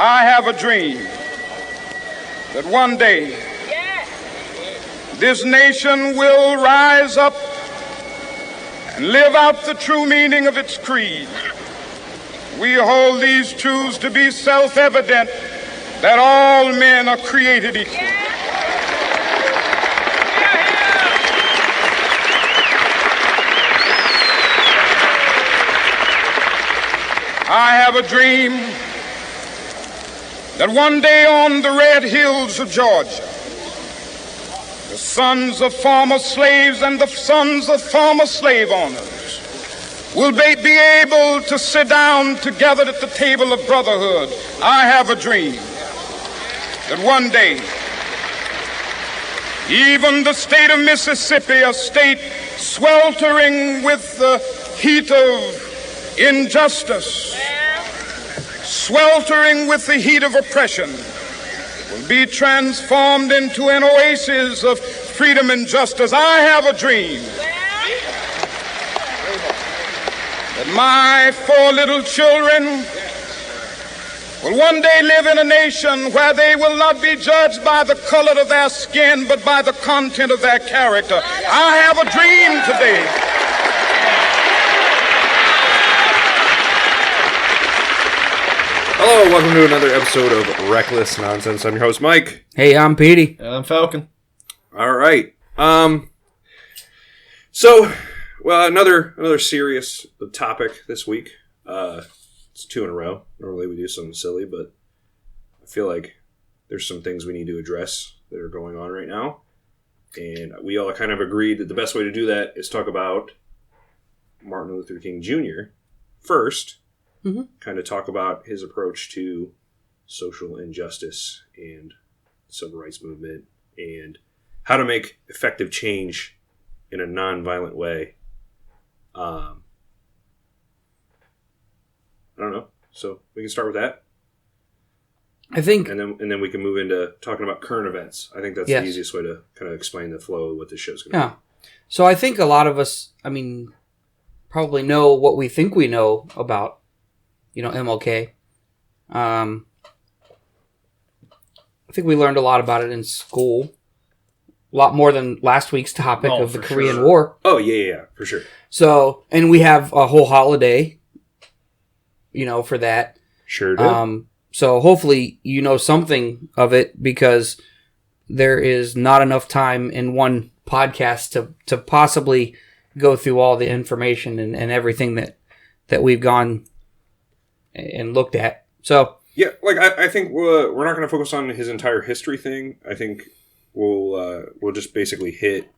I have a dream that one day this nation will rise up and live out the true meaning of its creed. We hold these truths to be self-evident, that all men are created equal. I have a dream that one day on the red hills of Georgia, the sons of former slaves and the sons of former slave owners will be able to sit down together at the table of brotherhood. I have a dream that one day, even the state of Mississippi, a state sweltering with the heat of injustice, sweltering with the heat of oppression, will be transformed into an oasis of freedom and justice. I have a dream that my 4 little children will one day live in a nation where they will not be judged by the color of their skin, but by the content of their character. I have a dream today. Hello, welcome to another episode of Reckless Nonsense. I'm your host, Mike. Hey, I'm Petey. And I'm Falcon. All right. So, another serious topic this week. It's 2 in a row. Normally we do something silly, but I feel like there's some things we need to address that are going on right now. And we all kind of agreed that the best way to do that is talk about Martin Luther King Jr. first. Mm-hmm. Kind of talk about his approach to social injustice and civil rights movement and how to make effective change in a non-violent way. I don't know. So we can start with that. I think, and then we can move into talking about current events. I think that's the easiest way to kind of explain the flow of what this show's going to be. So I think a lot of us, probably know what we think we know about MLK. I think we learned a lot about it in school. A lot more than last week's topic of the Korean War. Oh, yeah, for sure. So, and we have a whole holiday, for that. Sure do. So hopefully you know something of it, because there is not enough time in one podcast to possibly go through all the information and everything that we've gone and looked at. So yeah, I think we're not going to focus on his entire history thing. I think we'll just basically hit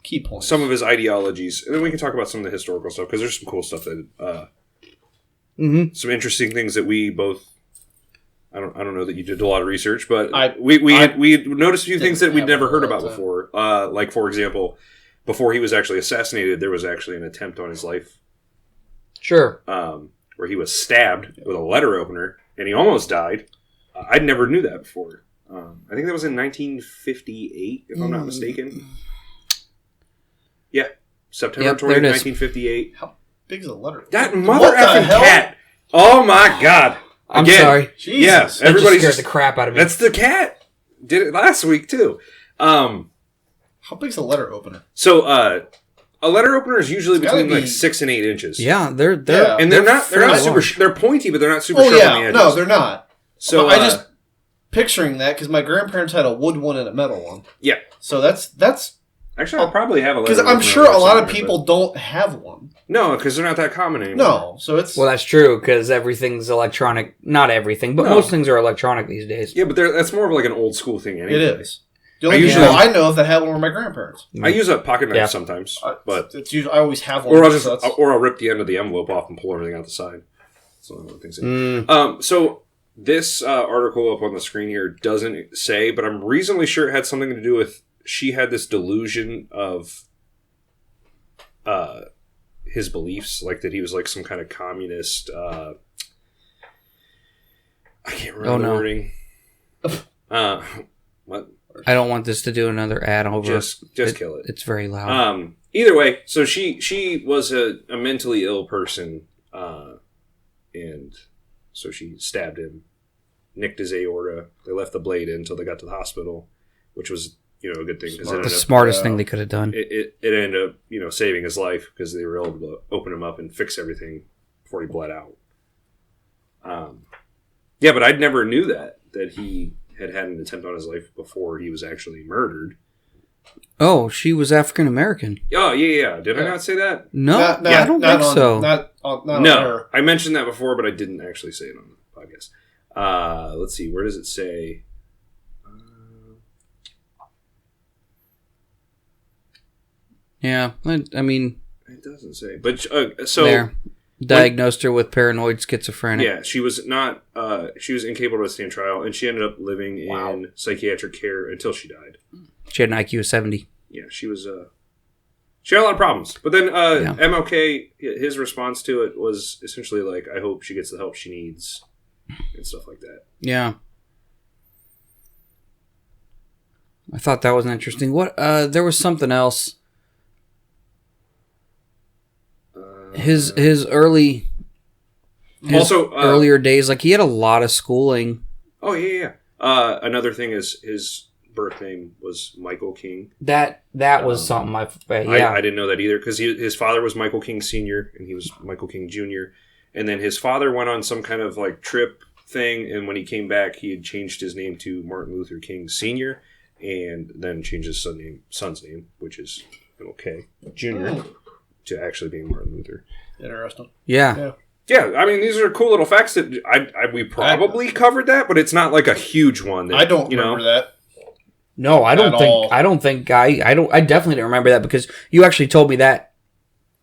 key points, some of his ideologies, and then we can talk about some of the historical stuff, because there's some cool stuff that some interesting things that we both. I don't know that you did a lot of research, but we noticed a few things that we'd never heard about before. Like, for example, before he was actually assassinated, there was actually an attempt on his life. Sure. Where he was stabbed with a letter opener, and he almost died. I never knew that before. I think that was in 1958, if I'm not mistaken. Yeah, September 20th, 1958. How big is the letter? That mother effing cat! Oh my god! I'm sorry. Jesus. Yeah, everybody scared the crap out of me. That's the cat. Did it last week too. How big's a letter opener? So, a letter opener is usually between 6 and 8 inches. Yeah, they're not super. They're pointy, but they're not super sharp on the edges. No, they're not. So I just picturing that because my grandparents had a wood one and a metal one. Yeah. So that's. Actually, I'll probably have a letter. Because I'm sure a lot of people don't have one. No, because they're not that common anymore. No, so it's... Well, that's true, because everything's electronic. Not everything, but most things are electronic these days. Yeah, but that's more of like an old school thing anyway. It is. The only people I know of that have one were my grandparents. I use a pocket knife sometimes, but it's usually, I always have one. Or I'll rip the end of the envelope off and pull everything out the side. That's one of the things. So this article up on the screen here doesn't say, but I'm reasonably sure it had something to do with she had this delusion of his beliefs, like that he was like some kind of communist. I can't remember the wording. What? I don't want this to do another ad over. Just kill it. It's very loud. Either way, so she was a mentally ill person, and So she stabbed him, nicked his aorta. They left the blade in until they got to the hospital, which was, a good thing. The smartest thing they could have done. It ended up, saving his life because they were able to open him up and fix everything before he bled out. Yeah, but I never knew that he had an attempt on his life before he was actually murdered. Oh, she was African American. Oh, yeah. Did I not say that? No, I don't think so. Not on No, her. I mentioned that before, but I didn't actually say it on the podcast. Let's see, where does it say? Yeah, I mean... It doesn't say. But, so... There. Diagnosed her with paranoid schizophrenic. Yeah, she was not... she was incapable to stand trial, and she ended up living in psychiatric care until she died. She had an IQ of 70. Yeah, she was... she had a lot of problems. But then MLK, his response to it was essentially like, I hope she gets the help she needs, and stuff like that. Yeah. I thought that was interesting. What? There was something else. His earlier days, like he had a lot of schooling. Oh yeah. Another thing is his birth name was Michael King. That was something I didn't know that either because his father was Michael King Sr. and he was Michael King Jr. And then his father went on some kind of like trip thing, and when he came back, he had changed his name to Martin Luther King Sr. and then changed his son's name, which is MLK Jr. to actually being Martin Luther. Interesting. Yeah. Yeah, I mean, these are cool little facts that we probably covered that, but it's not like a huge one. That, I don't remember that. No, I don't think. I definitely didn't remember that because you actually told me that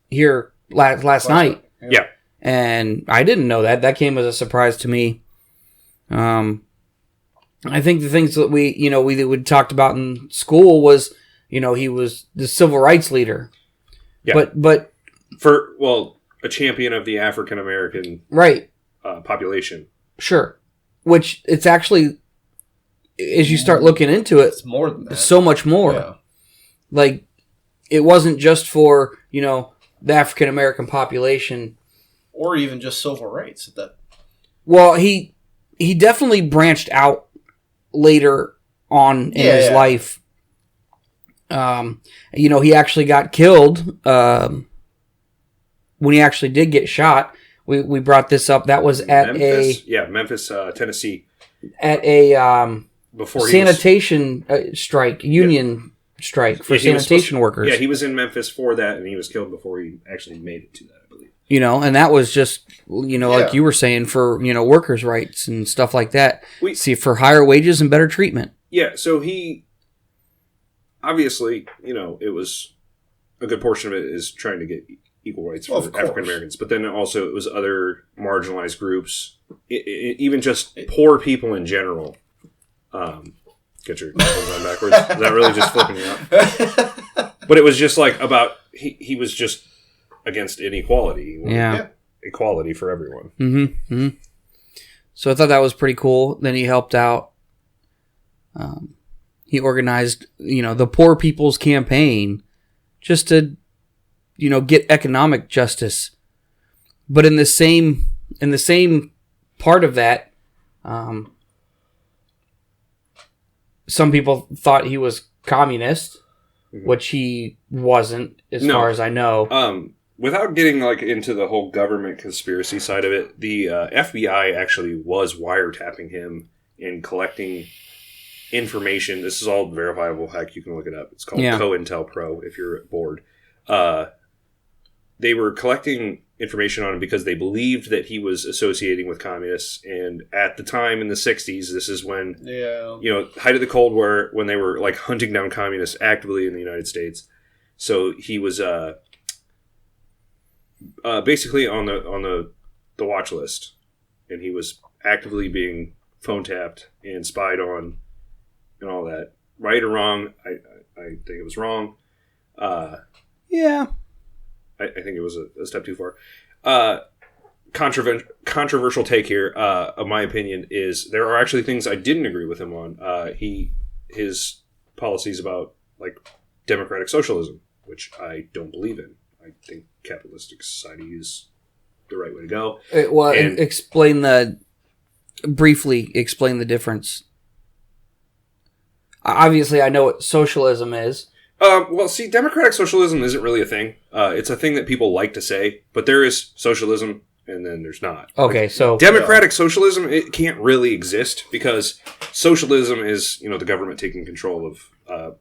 here last night. Yeah. And I didn't know that. That came as a surprise to me. I think the things that we talked about in school was, he was the civil rights leader. Yeah. But a champion of the African American population. Sure. Which it's actually, as you start looking into it, it's more than that. So much more. Yeah. Like, it wasn't just for, the African American population. Or even just civil rights. Well, he definitely branched out later on in his life. He actually got killed when he actually did get shot. We brought this up. That was at Memphis, Tennessee. At a before sanitation strike, union strike for sanitation workers. Yeah, he was in Memphis for that, and he was killed before he actually made it to that, I believe. And that was just, like you were saying, for, workers' rights and stuff like that. For higher wages and better treatment. Yeah, so he... Obviously, it was a good portion of it is trying to get equal rights for African Americans, but then also it was other marginalized groups, even just poor people in general. Get your headphones on backwards. Is that really just flipping you out? But it was just like about he was just against inequality. Equality for everyone. Mm-hmm. Mm-hmm. So I thought that was pretty cool. Then he helped out. He organized, the Poor People's Campaign just to, get economic justice. But in the same part of that, some people thought he was communist, which he wasn't, as far as I know. Without getting into the whole government conspiracy side of it, the FBI actually was wiretapping him and collecting information. This is all verifiable. Heck, you can look it up. It's called COINTELPRO if you're bored. They were collecting information on him because they believed that he was associating with communists. And at the time in the 60s, this is when, height of the Cold War, when they were hunting down communists actively in the United States. So he was basically on the watch list, and he was actively being phone tapped and spied on and all that. Right or wrong, I think it was wrong. Yeah. I think it was a step too far. Controversial take here, of my opinion, is there are actually things I didn't agree with him on. His policies about democratic socialism, which I don't believe in. I think capitalistic society is the right way to go. Well, And- briefly explain the difference. Obviously, I know what socialism is. Well, see, democratic socialism isn't really a thing. It's a thing that people like to say, but there is socialism, and then there's not. Okay, so Democratic socialism, it can't really exist because socialism is, the government taking control of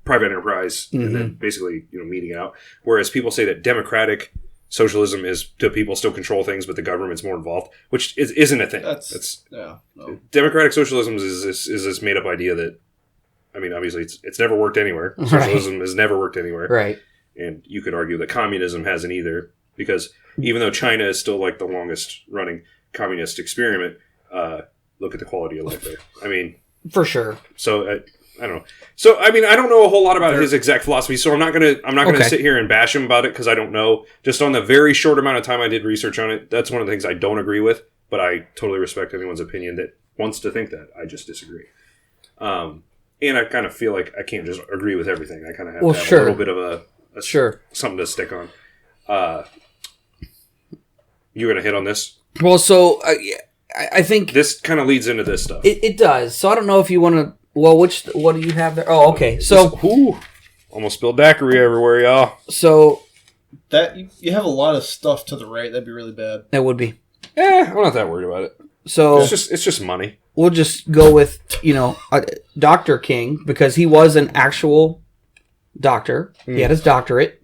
private enterprise and then basically, meeting it out. Whereas people say that democratic socialism is do people still control things, but the government's more involved, which isn't a thing. No. Democratic socialism is this made up idea that, obviously it's never worked anywhere. Socialism has never worked anywhere. right. And you could argue that communism hasn't either, because even though China is still like the longest running communist experiment, look at the quality of life there. For sure. So I don't know. So I don't know a whole lot about his exact philosophy. So I'm not gonna sit here and bash him about it because I don't know. Just on the very short amount of time I did research on it, that's one of the things I don't agree with. But I totally respect anyone's opinion that wants to think that. I just disagree. And I kind of feel like I can't just agree with everything. I kind of have to have a little bit of a something to stick on. You gonna hit on this? Well, so I think This kind of leads into this stuff. it does. So I don't know if you want to. Well, what do you have there? Oh, okay. So Almost spilled daiquiri everywhere, y'all. so That you have a lot of stuff to the right. That'd be really bad. that would be. I'm not that worried about it. So It's just money. we'll just go with Dr. King because he was an actual doctor. He had his doctorate.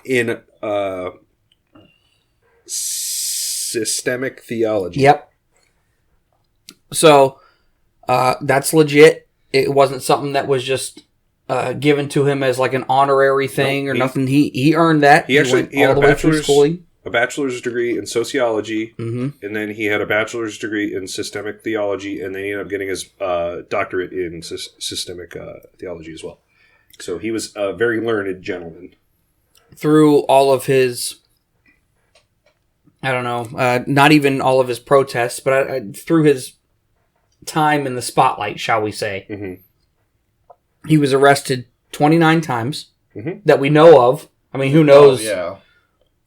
In systemic theology. Yep. So that's legit. It wasn't something that was just given to him as like an honorary thing or nothing. He earned that. He actually went had all the way through schooling. a bachelor's degree in sociology, and then he had a bachelor's degree in systemic theology, and then he ended up getting his doctorate in systemic theology as well. So he was a very learned gentleman. Through all of his, I don't know, not even all of his protests, but through his time in the spotlight, shall we say. He was arrested 29 times that we know of. I mean, who knows? Oh, yeah.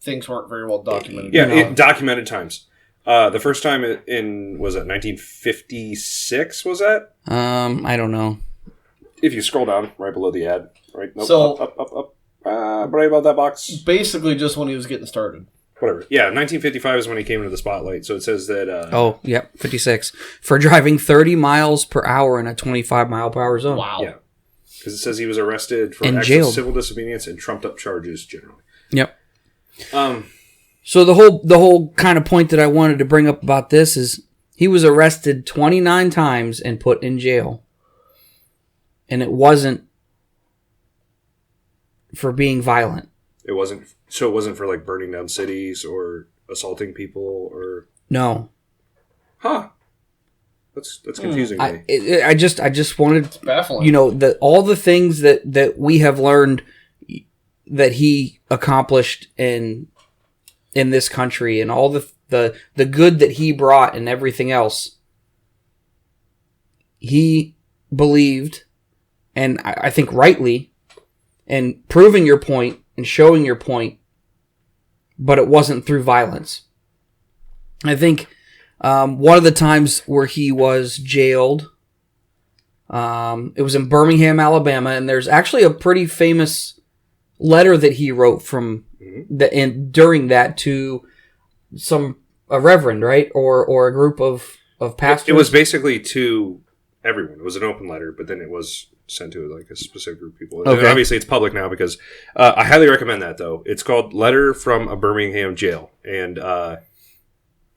Things weren't very well documented. Yeah, documented times. The first time was it 1956, was that? I don't know. If you scroll down right below the ad. Right? Nope, So- up. Right about that box. Basically, just when he was getting started. Whatever. Yeah, 1955 is when he came into the spotlight. So it says that... Oh, yep, 56. For driving 30 miles per hour in a 25 mile per hour zone. Wow. Yeah. Because it says he was arrested for And acts jailed. of civil disobedience and trumped-up charges, generally. Yep. Um, So the whole kind of point that I wanted to bring up about this is he was arrested 29 times and put in jail. And it wasn't for being violent. it wasn't for, like, burning down cities or assaulting people or... No. Huh. That's confusing to me. I just wanted, Baffling. all the things that we have learned that he accomplished in this country and all the good that he brought and everything else. He believed, and I think rightly, in proving your point and showing your point, but it wasn't through violence. I think one of the times where he was jailed, it was in Birmingham, Alabama, and there's actually a pretty famous letter that he wrote from during that to a reverend, right, or a group of pastors. It was basically to everyone. It was an open letter, but then it was sent to like a specific group of people. And Okay. obviously, it's public now because I highly recommend that. Though it's called "Letter from a Birmingham Jail," and I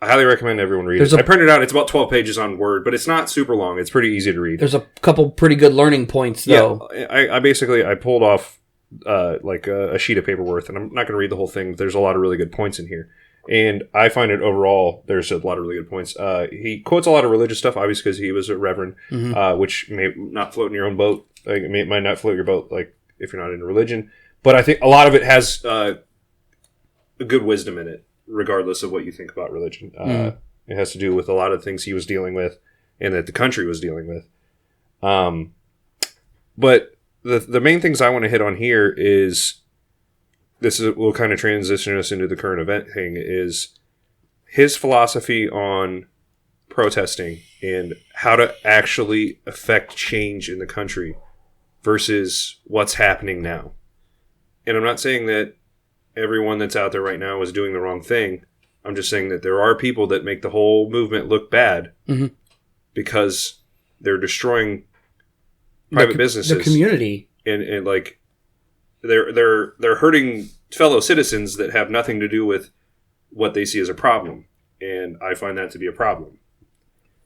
highly recommend everyone read it. I printed it out. It's about 12 pages on Word, but it's not super long. It's pretty easy to read. There's a couple pretty good learning points, though. Yeah, I basically pulled off like a sheet of paper worth, and I'm not going to read the whole thing. There's a lot of really good points in here. And I find it overall, there's a lot of really good points. He quotes a lot of religious stuff, obviously, because he was a reverend, which may not float in your own boat. Like, it might not float your boat, like, if you're not into religion. But I think a lot of it has a good wisdom in it, regardless of what you think about religion. It has to do with a lot of things he was dealing with and that the country was dealing with. But the main things I want to hit on here is will kind of transition us into the current event thing, is his philosophy on protesting and how to actually affect change in the country versus what's happening now. And I'm not saying that everyone that's out there right now is doing the wrong thing. I'm just saying that there are people that make the whole movement look bad because they're destroying private businesses, the community, and like they're hurting fellow citizens that have nothing to do with what they see as a problem, and I find that to be a problem.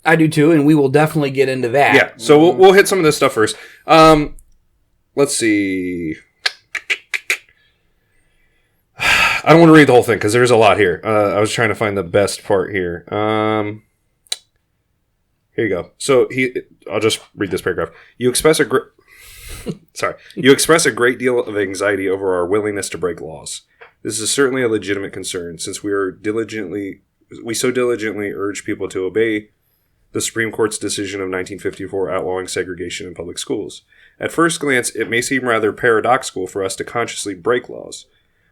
I do too, and we will definitely get into that. Yeah, so we'll hit some of this stuff first. Let's see. I don't want to read the whole thing because there's a lot here. I was trying to find the best part here. Here you go. So I'll just read this paragraph. You express a great deal of anxiety over our willingness to break laws. This is certainly a legitimate concern, since we so diligently urge people to obey the Supreme Court's decision of 1954 outlawing segregation in public schools. At first glance, it may seem rather paradoxical for us to consciously break laws.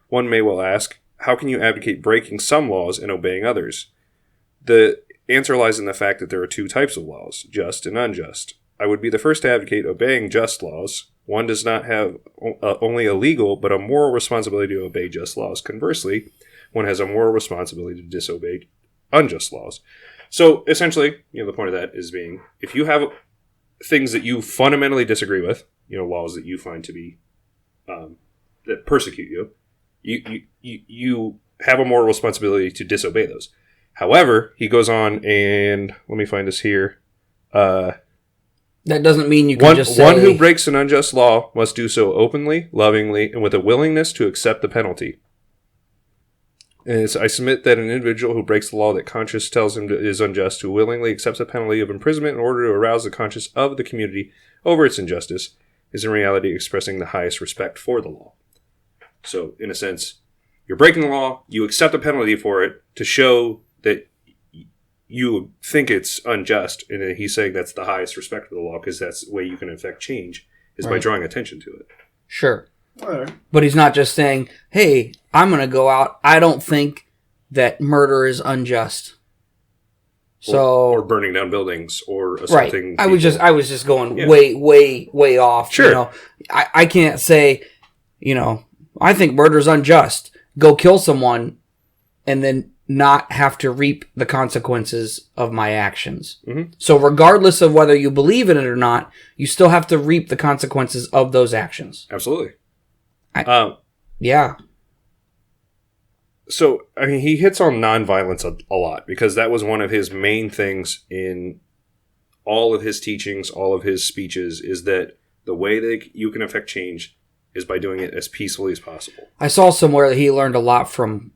One may well ask, how can you advocate breaking some laws and obeying others? The answer lies in the fact that there are two types of laws, just and unjust. I would be the first to advocate obeying just laws. One does not have only a legal, but a moral responsibility to obey just laws. Conversely, one has a moral responsibility to disobey unjust laws. So, essentially, the point of that is being, if you have things that you fundamentally disagree with, laws that you find to be, that persecute you, you have a moral responsibility to disobey those. However, he goes on, and let me find this here. That doesn't mean you can just say... One who breaks an unjust law must do so openly, lovingly, and with a willingness to accept the penalty. And I submit that an individual who breaks the law that conscience tells him is unjust, who willingly accepts a penalty of imprisonment in order to arouse the conscience of the community over its injustice, is in reality expressing the highest respect for the law. So, in a sense, you're breaking the law, you accept a penalty for it to show that you think it's unjust, and then he's saying that's the highest respect for the law because that's the way you can affect change, is by drawing attention to it. Sure. Right. But he's not just saying, hey, I'm going to go out. I don't think that murder is unjust. Or burning down buildings or assaulting people. I was just going way off. Sure. I can't say, I think murder's unjust. Go kill someone and then not have to reap the consequences of my actions. Mm-hmm. So regardless of whether you believe in it or not, you still have to reap the consequences of those actions. Absolutely. Yeah. So, he hits on nonviolence a lot because that was one of his main things in all of his teachings, all of his speeches, is that the way that you can affect change is by doing it as peacefully as possible. I saw somewhere that he learned a lot from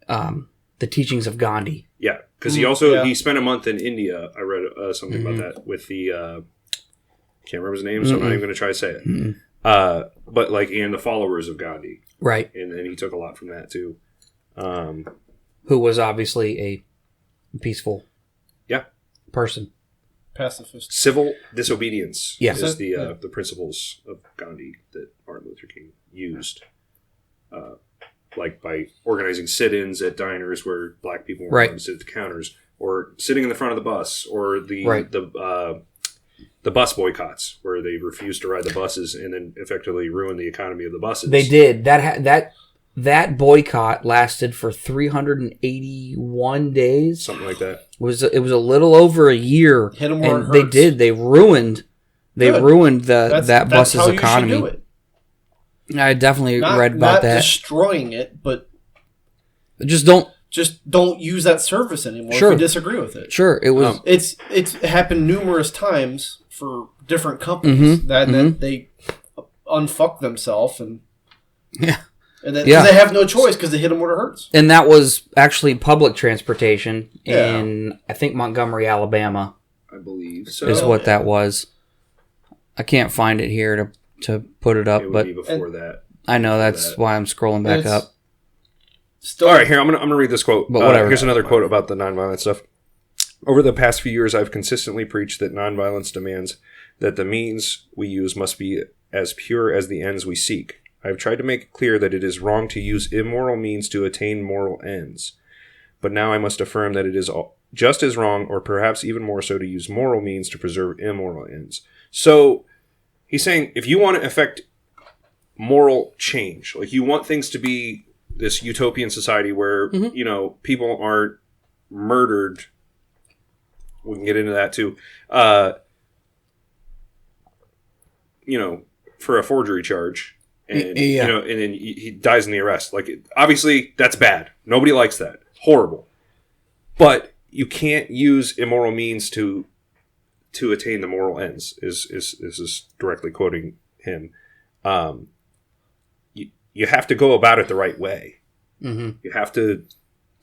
the teachings of Gandhi. Yeah, because he spent a month in India. I read something about that with the can't remember his name, so I'm not even going to try to say it. Mm-hmm. But and the followers of Gandhi, right? And then he took a lot from that too. Who was obviously a peaceful, person, pacifist. Civil disobedience is the principles of Gandhi that Martin Luther King used. Like by organizing sit-ins at diners where black people weren't allowed to sit at the counters, or sitting in the front of the bus, or the bus boycotts where they refused to ride the buses and then effectively ruined the economy of the buses. They did. That boycott lasted for 381 days. Something like that. It was a little over a year. Hit them where it hurts. They did. They ruined that bus's how economy. You should do it. I definitely read about that. Not destroying it, but just don't use that service anymore if you disagree with it. Sure, it was. It's happened numerous times for different companies that they unfuck themselves and they have no choice because they hit them where it hurts. And that was actually public transportation in I think Montgomery, Alabama. I believe so. Is what that was. I can't find it here to put it up, it would but be before that. I know that's why I'm scrolling back up. All right, here I'm gonna read this quote. But whatever. Here's another quote about the nonviolent stuff. Over the past few years, I've consistently preached that nonviolence demands that the means we use must be as pure as the ends we seek. I have tried to make it clear that it is wrong to use immoral means to attain moral ends. But now I must affirm that it is just as wrong, or perhaps even more so, to use moral means to preserve immoral ends. So he's saying if you want to affect moral change, like you want things to be this utopian society where, you know, people aren't murdered. We can get into that too. You know, for a forgery charge, and you know, and then he dies in the arrest. Like, obviously, that's bad. Nobody likes that. Horrible. But you can't use immoral means to attain the moral ends. Is directly quoting him. You have to go about it the right way. Mm-hmm. You have to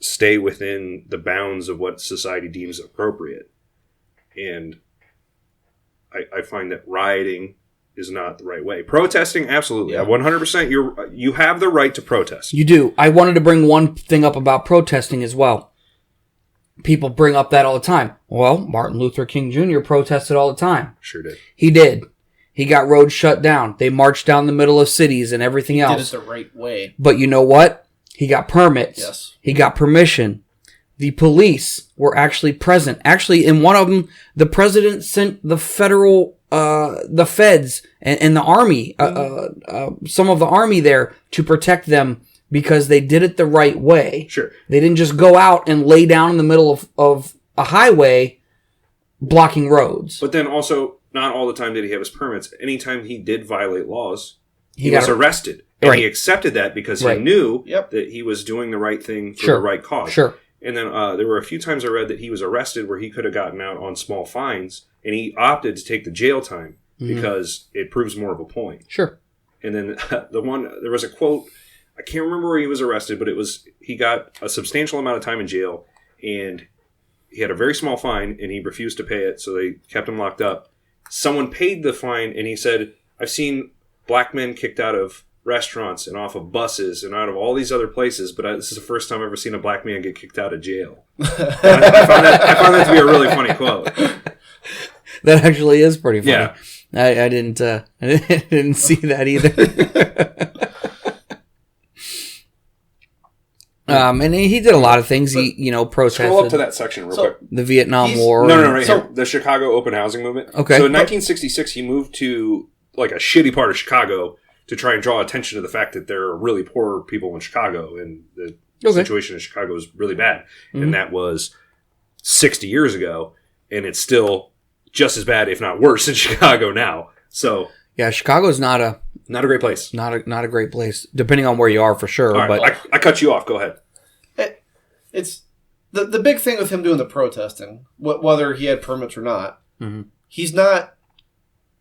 stay within the bounds of what society deems appropriate. And I find that rioting is not the right way. Protesting, absolutely. 100%. You have the right to protest. You do. I wanted to bring one thing up about protesting as well. People bring up that all the time. Well, Martin Luther King Jr. protested all the time. Sure did. He did. He got roads shut down. They marched down the middle of cities and everything else. Did it the right way. But you know what? He got permits. Yes. He got permission. The police were actually present. Actually, in one of them, the president sent the the feds and the army, some of the army there to protect them because they did it the right way. Sure. They didn't just go out and lay down in the middle of a highway blocking roads. But then also, not all the time did he have his permits. Anytime he did violate laws, he was arrested. And he accepted that because he knew that he was doing the right thing for the right cause. Sure. And then there were a few times I read that he was arrested where he could have gotten out on small fines, and he opted to take the jail time because it proves more of a point. Sure. And then there was a quote, I can't remember where he was arrested, but it was, he got a substantial amount of time in jail, and he had a very small fine, and he refused to pay it, so they kept him locked up. Someone paid the fine, and he said, I've seen black men kicked out of restaurants and off of buses and out of all these other places, but this is the first time I've ever seen a black man get kicked out of jail. I found that to be a really funny quote. That actually is pretty funny. Yeah. I didn't see that either. And he did a lot of things. He, protested. Scroll up to that section real quick. The Vietnam War. No, right here. The Chicago Open Housing Movement. Okay. So in 1966, he moved to like a shitty part of Chicago to try and draw attention to the fact that there are really poor people in Chicago, and the situation in Chicago is really bad. Mm-hmm. And that was 60 years ago, and it's still just as bad, if not worse, in Chicago now. So yeah, Chicago's not a great place. Not a great place, depending on where you are, for sure. Right, but I cut you off. Go ahead. It's the big thing with him doing the protesting, whether he had permits or not. Mm-hmm. He's not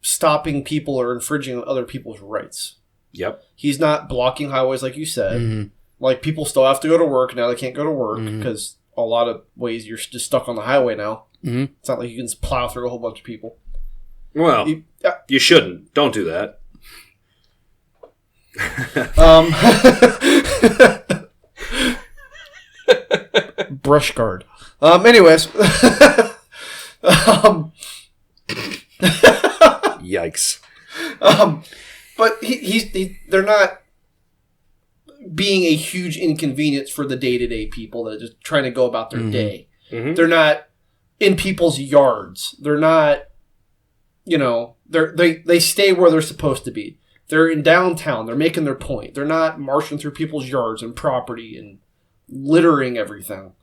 stopping people or infringing on other people's rights. Yep. He's not blocking highways like you said. Mm-hmm. Like, people still have to go to work. Now they can't go to work because a lot of ways you're just stuck on the highway now. Mm-hmm. It's not like you can just plow through a whole bunch of people. Well, you shouldn't. Don't do that. Brush guard. Anyways. Yikes. But they're not being a huge inconvenience for the day-to-day people that are just trying to go about their day. Mm-hmm. They're not in people's yards. They're not, they stay where they're supposed to be. They're in downtown. They're making their point. They're not marching through people's yards and property and littering everything.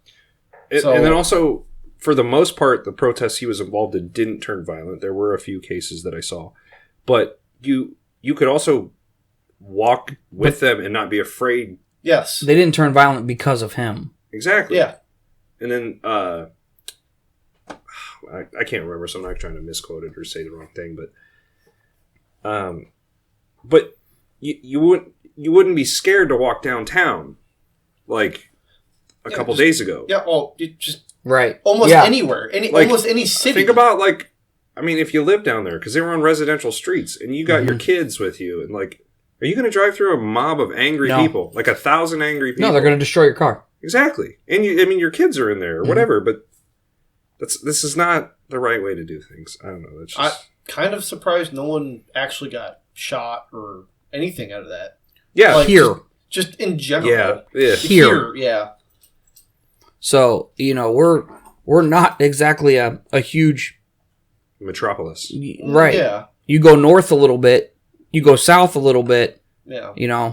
And then also, for the most part, the protests he was involved in didn't turn violent. There were a few cases that I saw. But you could also walk with them and not be afraid. Yes. They didn't turn violent because of him. Exactly. Yeah. And then, I can't remember, so I'm not trying to misquote it or say the wrong thing, but you wouldn't be scared to walk downtown like a couple days ago. Yeah, well, you just right. Almost anywhere. Almost any city. Think about, if you live down there, because they were on residential streets, and you got your kids with you, and are you going to drive through a mob of angry people? 1,000 angry people? No, they're going to destroy your car. Exactly. And your kids are in there or whatever, but this is not the right way to do things. I don't know. That's just... I'm kind of surprised no one actually got shot or anything out of that. Yeah. Like, here. just in general. Yeah. Here. Yeah. So, we're not exactly a huge Metropolis. right. Yeah. You go north a little bit, you go south a little bit, Yeah.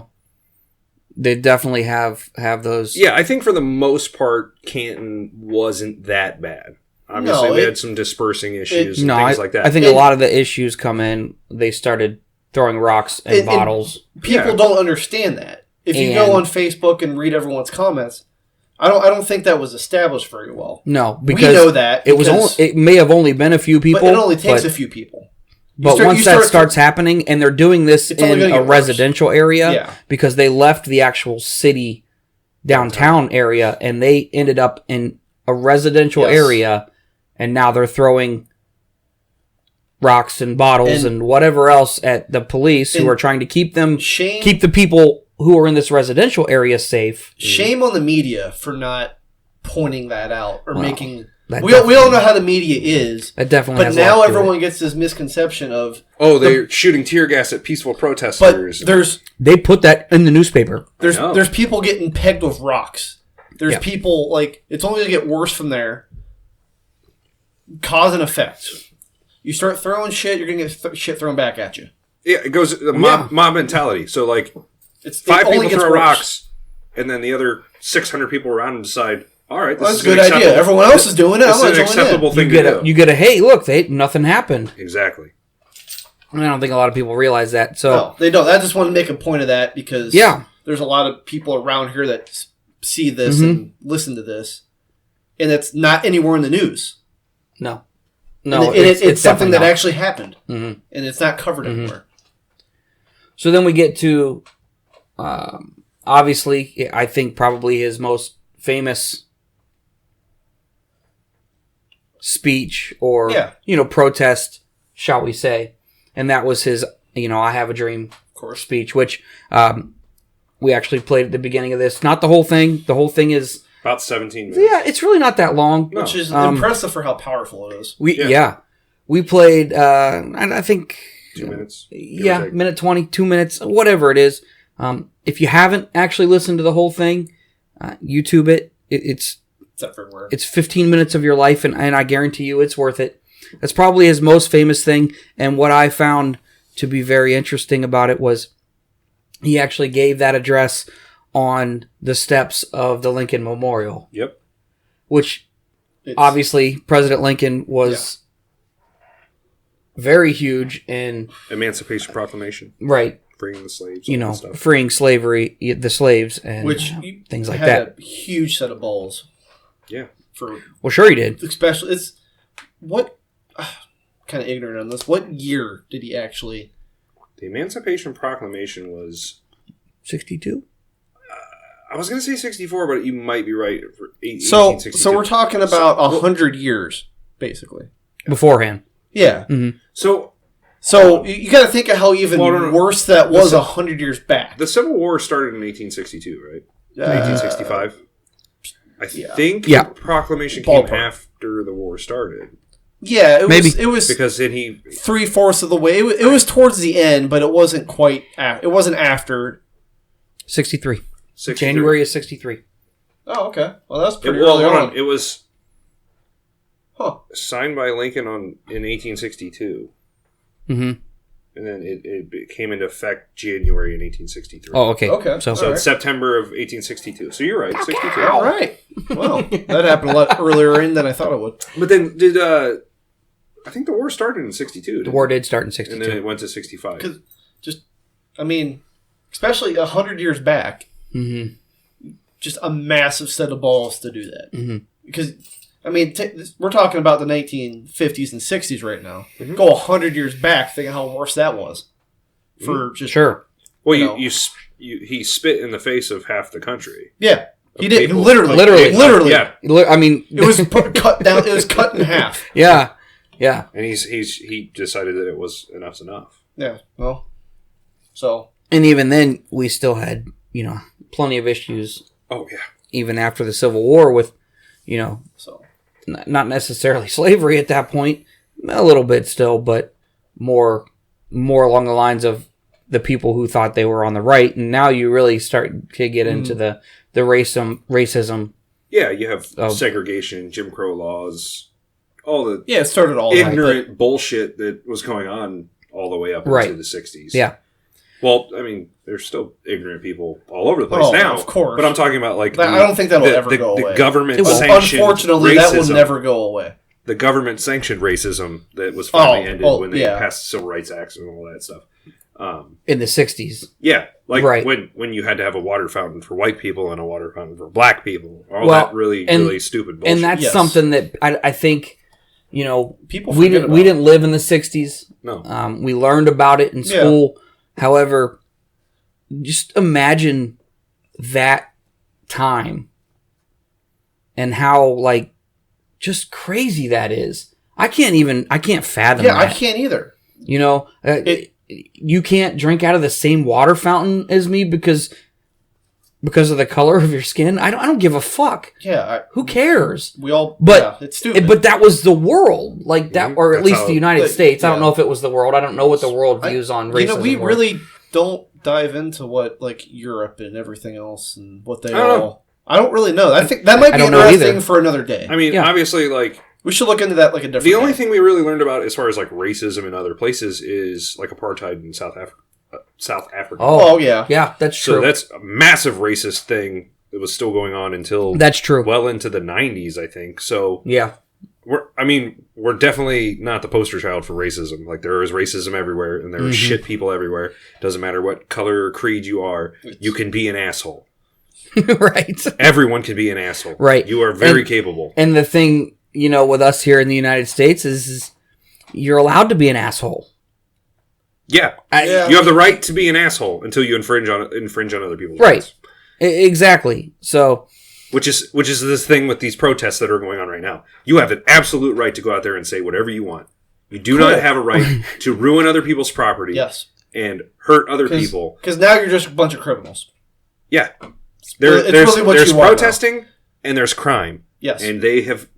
they definitely have those. Yeah, I think for the most part, Canton wasn't that bad. Obviously, No, they had some dispersing issues and No, things like that. I think a lot of the issues come in, they started throwing rocks and And- bottles. People Yeah. don't understand that. If you And- go on Facebook and read everyone's comments, I don't think that was established very well. No, We because know that it was only, because- it may have only been a few people. but it only takes but, a few people. But start- once you that start- starts happening, and they're doing this It's only in gonna a get worse. residential area, Yeah. because they left the actual city downtown area, and they ended up in a residential Yes. area, and now they're throwing rocks and bottles And- and whatever else at the police who and are trying to keep Shame the people who are in this residential area safe. Shame on the media for not pointing that out or Well, making. that We all definitely- know how the media is, That definitely. but has a lot now to do with everyone it. gets this misconception of. Oh, they're shooting tear gas at peaceful But protesters. They put that in the newspaper. know. there's people getting pegged with rocks. There's Yeah. people like it's only gonna get worse from there. Cause and effect. You start throwing shit, you're gonna get shit thrown back at you. Yeah, it goes the mob mentality. So like It five only people gets throw worse. rocks, and then the other 600 people around them decide, all right, this Well, that's is a good an idea. acceptable- Everyone else is doing it. This I'm not is an joining acceptable in. thing You to do. get a hey, look, nothing happened. Exactly. And I don't think a lot of people realize that. So No, they don't. I just want to make a point of that because Yeah. there's a lot of people around here that see this Mm-hmm. and listen to this, and it's not anywhere in the news. no, And it's something definitely that not. actually happened, Mhm. and it's not covered anywhere. So then we get to, obviously, I think probably his most famous speech or, Yeah. protest, shall we say. And that was his, I Have a Dream Of course, speech, which we actually played at the beginning of this. Not the whole thing. The whole thing is, About 17 minutes. yeah, it's really not that long. No. which is Um, impressive for how powerful it is. We played, and I think 2 minutes. give or yeah, take. minute 20, 2 minutes, whatever it is. If you haven't actually listened to the whole thing, YouTube it. It's Except for where it's 15 minutes of your life, and I guarantee you it's worth it. That's probably his most famous thing, and what I found to be very interesting about it was he actually gave that address on the steps of the Lincoln Memorial, Yep. which it's, obviously President Lincoln was very huge in, Emancipation Proclamation. right, Freeing the slaves. all that stuff. freeing slavery, the slaves, and which things like had that. a huge set of balls Yeah. for Well, sure he did. especially it's what kind of ignorant on this. What year did he actually? The Emancipation Proclamation was, 62? I was going to say 64, but you might be right. For So 1862. we're talking about 100 years, basically. Beforehand. Yeah. So So you got to think of how even Well, no. worse that was 100 years back. the Civil War started in 1862, right? 1865. I think Yeah. the proclamation came Ballpark. after the war started. Yeah, it Maybe. was. It was Because then he... 3/4 of the way. It was towards the end, but it wasn't quite. It wasn't after. 63. 63. January of 63. Oh, okay. Well, that's It, pretty well, early hold on. on. It was Huh. signed by Lincoln in 1862. Mm-hmm. And then it came into effect January in 1863. Oh, okay. Okay. So, So All it's September of 1862. So you're right, 62. All right. Well, that happened a lot earlier in than I thought it would. But then did I think the war started in 62. the war did start in And 62. then it went to 65. 'Cause I mean, especially 100 years back, Mm-hmm. just a massive set of balls to do that. Mhm. Because, I mean, we're talking about the 1950s and 60s right now. Mhm. Go 100 years back, thinking how worse that was. For just Sure. Well, No. he spit in the face of half the country. Yeah, he Of did people. Literally. Yeah, I mean, It was cut down. It was cut in half. yeah. Yeah. and he decided that it was enough's enough. Yeah. Well, so And even then, we still had, plenty of issues, Oh yeah, even after the Civil War, with, so not necessarily slavery at that point, a little bit still, but more along the lines of the people who thought they were on the right, and now you really start to get into the racism. Yeah, you have segregation, Jim Crow laws, all the it started all ignorant bullshit that was going on all the way up into the 60s. Yeah. Well, I mean, there's still ignorant people all over the place now. Of course. But I'm talking about like I don't think that'll ever go away. The government-sanctioned unfortunately, racism, that will never go away. The government-sanctioned racism that was finally ended when they passed the Civil Rights Acts and all that stuff. In the 60s. Yeah. Like when you had to have a water fountain for white people and a water fountain for black people. That really stupid bullshit. And that's something that I think, people we didn't live in the 60s. No. We learned about it in school. Yeah. However, just imagine that time and how just crazy that is. I can't fathom that. Yeah, I can't either. You can't drink out of the same water fountain as me because of the color of your skin. I don't give a fuck. Yeah. Who cares? It's stupid. But that was the world, that, or at least the United States. Yeah. I don't know if it was the world. I don't know what the world views on racism. We really don't dive into what Europe and everything else and what they all. I don't really know. I think that might be interesting for another day. I mean, obviously, we should look into that a different. The only thing we really learned about as far as racism in other places is apartheid in South Africa. Oh yeah, yeah, that's true. So that's a massive racist thing that was still going on until that's true. Well into the 90s, I think. So yeah, we're definitely not the poster child for racism. There is racism everywhere, and there are shit people everywhere. Doesn't matter what color or creed you are, you can be an asshole. Right. Everyone can be an asshole. Right. You are very capable. And the thing, with us here in the United States is you're allowed to be an asshole. Yeah. You have the right to be an asshole until you infringe on other people's rights. Exactly. So, which is this thing with these protests that are going on right now. You have an absolute right to go out there and say whatever you want. You do not have a right to ruin other people's property. Yes. And hurt other people. Because now you're just a bunch of criminals. Yeah. There's protesting and there's crime. Yes. And they have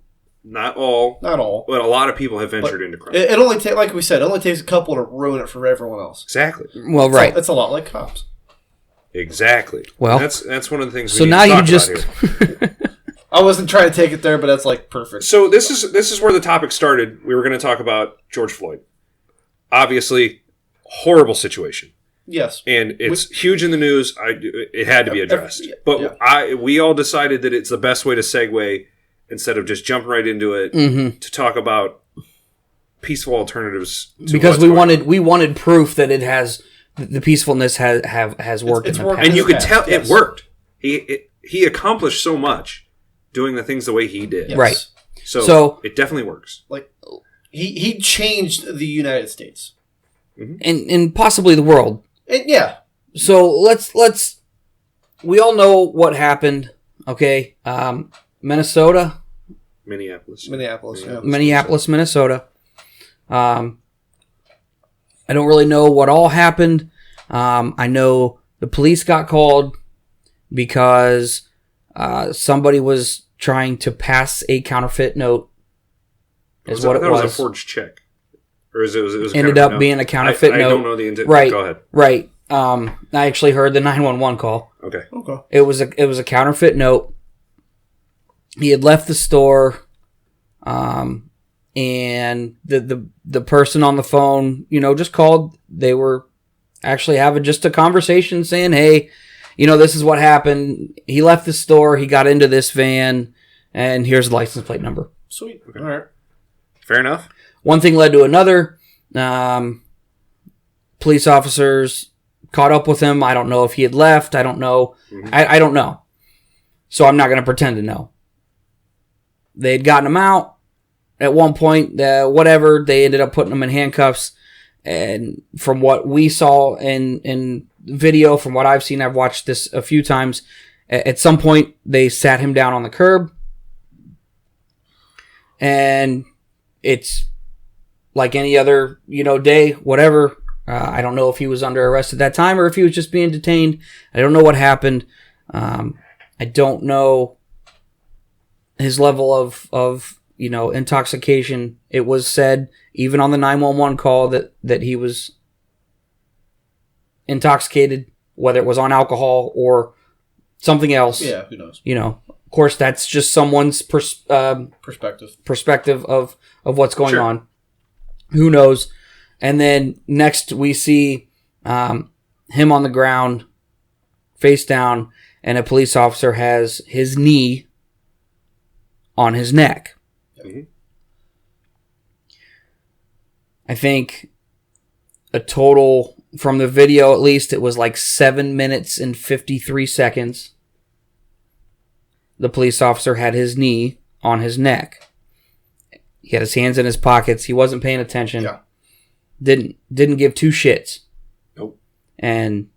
not all, but a lot of people have ventured into crime. It only takes, like we said, it only takes a couple to ruin it for everyone else. Exactly. Well, right. It's a lot like cops. Exactly. Well, that's one of the things. So we now need to you talk just. about here. I wasn't trying to take it there, but that's perfect. So this is where the topic started. We were going to talk about George Floyd. Obviously, horrible situation. Yes, and it's huge in the news. It had to be addressed, but we all decided that it's the best way to segue instead of just jumping right into it to talk about peaceful alternatives. Because we wanted proof that it has the peacefulness has worked. It's worked, and you could tell it worked. He accomplished so much doing the things the way he did. Yes. Right. So it definitely works. He changed the United States and possibly the world. And yeah. So let's we all know what happened, okay? Minnesota, Minneapolis, Minnesota. I don't really know what all happened. I know the police got called because somebody was trying to pass a counterfeit note. Is what it was. It was a forged check. Or it was ended up being a counterfeit note. I don't know the intent. Right. Go ahead. Right. I actually heard the 911 call. Okay. It was a counterfeit note. He had left the store, and the person on the phone, just called. They were actually having just a conversation, saying, "Hey, this is what happened. He left the store. He got into this van, and here's the license plate number." Sweet. Okay. All right. Fair enough. One thing led to another. Police officers caught up with him. I don't know if he had left. I don't know. I don't know. So I'm not going to pretend to know. They had gotten him out. At one point, they ended up putting him in handcuffs. And from what we saw in video, from what I've seen, I've watched this a few times. At some point, they sat him down on the curb. And it's like any other, day, whatever. I don't know if he was under arrest at that time or if he was just being detained. I don't know what happened. I don't know his level of intoxication. It was said, even on the 911 call, that he was intoxicated, whether it was on alcohol or something else. Yeah, who knows? Of course, that's just someone's perspective of what's going on. Who knows? And then next we see him on the ground, face down, and a police officer has his knee on his neck. Mm-hmm. I think a total, from the video at least, it was like 7 minutes and 53 seconds. The police officer had his knee on his neck. He had his hands in his pockets. He wasn't paying attention. Yeah. Didn't give two shits. Nope. And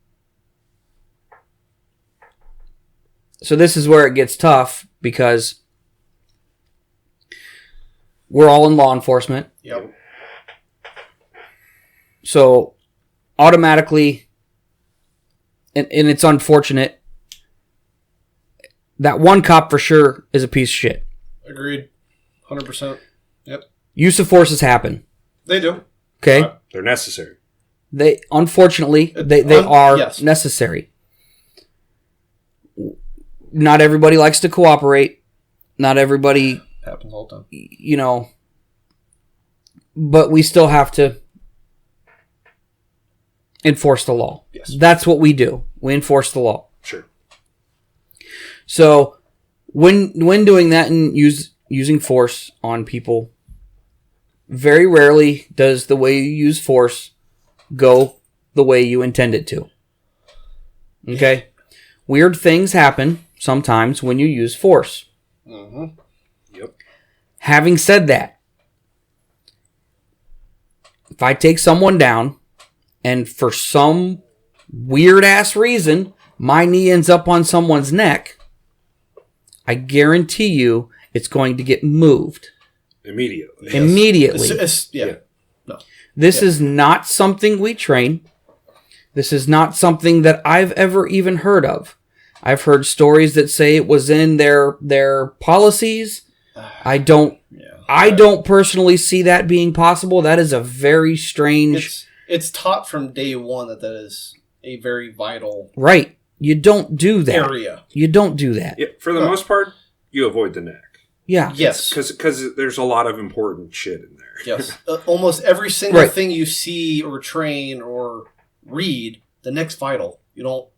so this is where it gets tough, because we're all in law enforcement. Yep. So automatically, and it's unfortunate, that one cop for sure is a piece of shit. Agreed. 100%. Yep. Use of forces happen. They do. Okay? They're necessary. They unfortunately they are necessary. Not everybody likes to cooperate. Not everybody happens all the time. But we still have to enforce the law. Yes. That's what we do. We enforce the law. Sure. So when doing that and using force on people, very rarely does the way you use force go the way you intend it to. Okay? Weird things happen sometimes when you use force. Mm-hmm. Yep. Having said that, if I take someone down and for some weird ass reason my knee ends up on someone's neck, I guarantee you it's going to get moved. Immediately. Yes. Immediately. Yeah. No. This is not something we train. This is not something that I've ever even heard of. I've heard stories that say it was in their policies. I don't personally see that being possible. That is a very strange... It's taught from day one that is a very vital... Right. You don't do that. Area. You don't do that. Yeah, for the most part, you avoid the neck. Yeah. Yes. Because there's a lot of important shit in there. Yes. Almost every single thing you see or train or read, the neck's vital. You don't...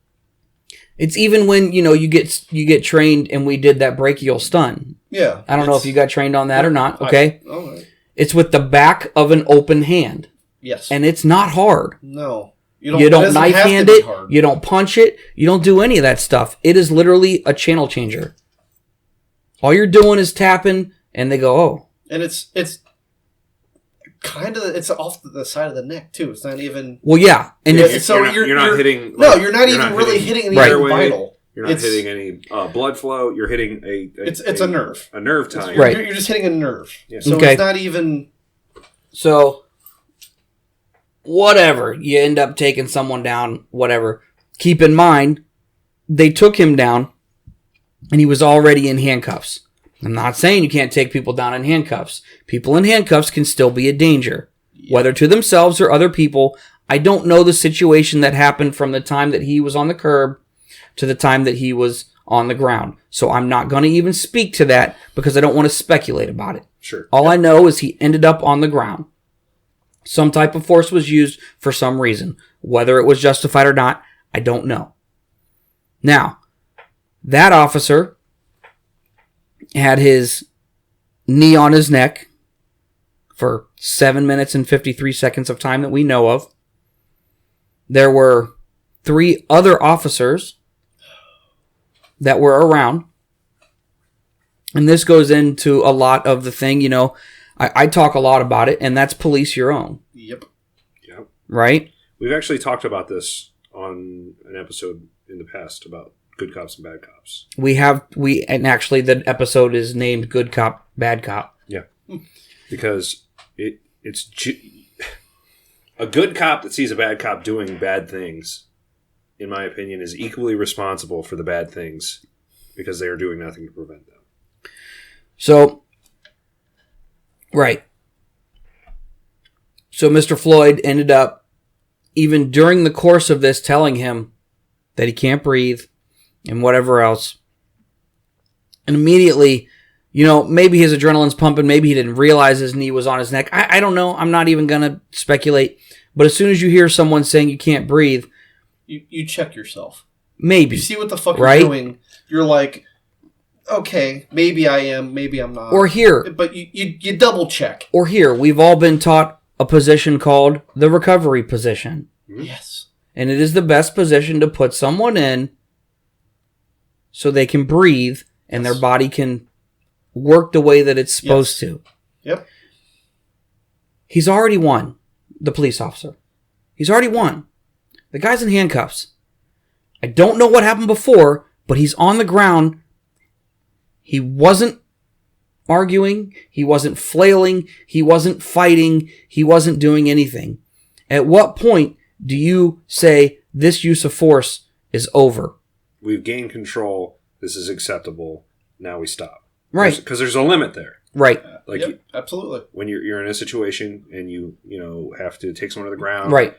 It's even when, you get trained, and we did that brachial stun. Yeah. I don't know if you got trained on that or not, okay? All right. It's with the back of an open hand. Yes. And it's not hard. No. You don't knife hand it. You don't punch it. You don't do any of that stuff. It is literally a channel changer. All you're doing is tapping, and they go, oh. And it's kind of, it's off the side of the neck, too. It's not even... Well, yeah. And you're not hitting... No, you're not even really hitting anything vital. You're not hitting any blood flow. You're hitting it's a nerve. A nerve tie. Right. You're just hitting a nerve. Yeah. So it's not even... So, whatever. You end up taking someone down, whatever. Keep in mind, they took him down, and he was already in handcuffs. I'm not saying you can't take people down in handcuffs. People in handcuffs can still be a danger, whether to themselves or other people. I don't know the situation that happened from the time that he was on the curb to the time that he was on the ground. So I'm not going to even speak to that because I don't want to speculate about it. Sure. All I know is he ended up on the ground. Some type of force was used for some reason. Whether it was justified or not, I don't know. Now, that officer had his knee on his neck for 7 minutes and 53 seconds of time that we know of. There were 3 other officers that were around. And this goes into a lot of the thing, I talk a lot about it, and that's police your own. Yep. Right? We've actually talked about this on an episode in the past about good cops and bad cops. And actually the episode is named Good Cop, Bad Cop. Yeah. Because it's a good cop that sees a bad cop doing bad things, in my opinion, is equally responsible for the bad things because they are doing nothing to prevent them. So, right. So Mr. Floyd ended up, even during the course of this, telling him that he can't breathe and whatever else. And immediately, maybe his adrenaline's pumping. Maybe he didn't realize his knee was on his neck. I don't know. I'm not even going to speculate. But as soon as you hear someone saying you can't breathe, you check yourself. Maybe. You see what the fuck right? you're doing. You're like, okay, maybe I am, maybe I'm not. Or here. But you double check. Or here. We've all been taught a position called the recovery position. Yes. And it is the best position to put someone in so they can breathe and their body can work the way that it's supposed to. Yep. He's already won, the police officer. He's already won. The guy's in handcuffs. I don't know what happened before, but he's on the ground. He wasn't arguing. He wasn't flailing. He wasn't fighting. He wasn't doing anything. At what point do you say this use of force is over? We've gained control. This is acceptable. Now we stop. Right. Because there's a limit there. Right. Like Yep, absolutely. when you're in a situation and you have to take someone to the ground. Right.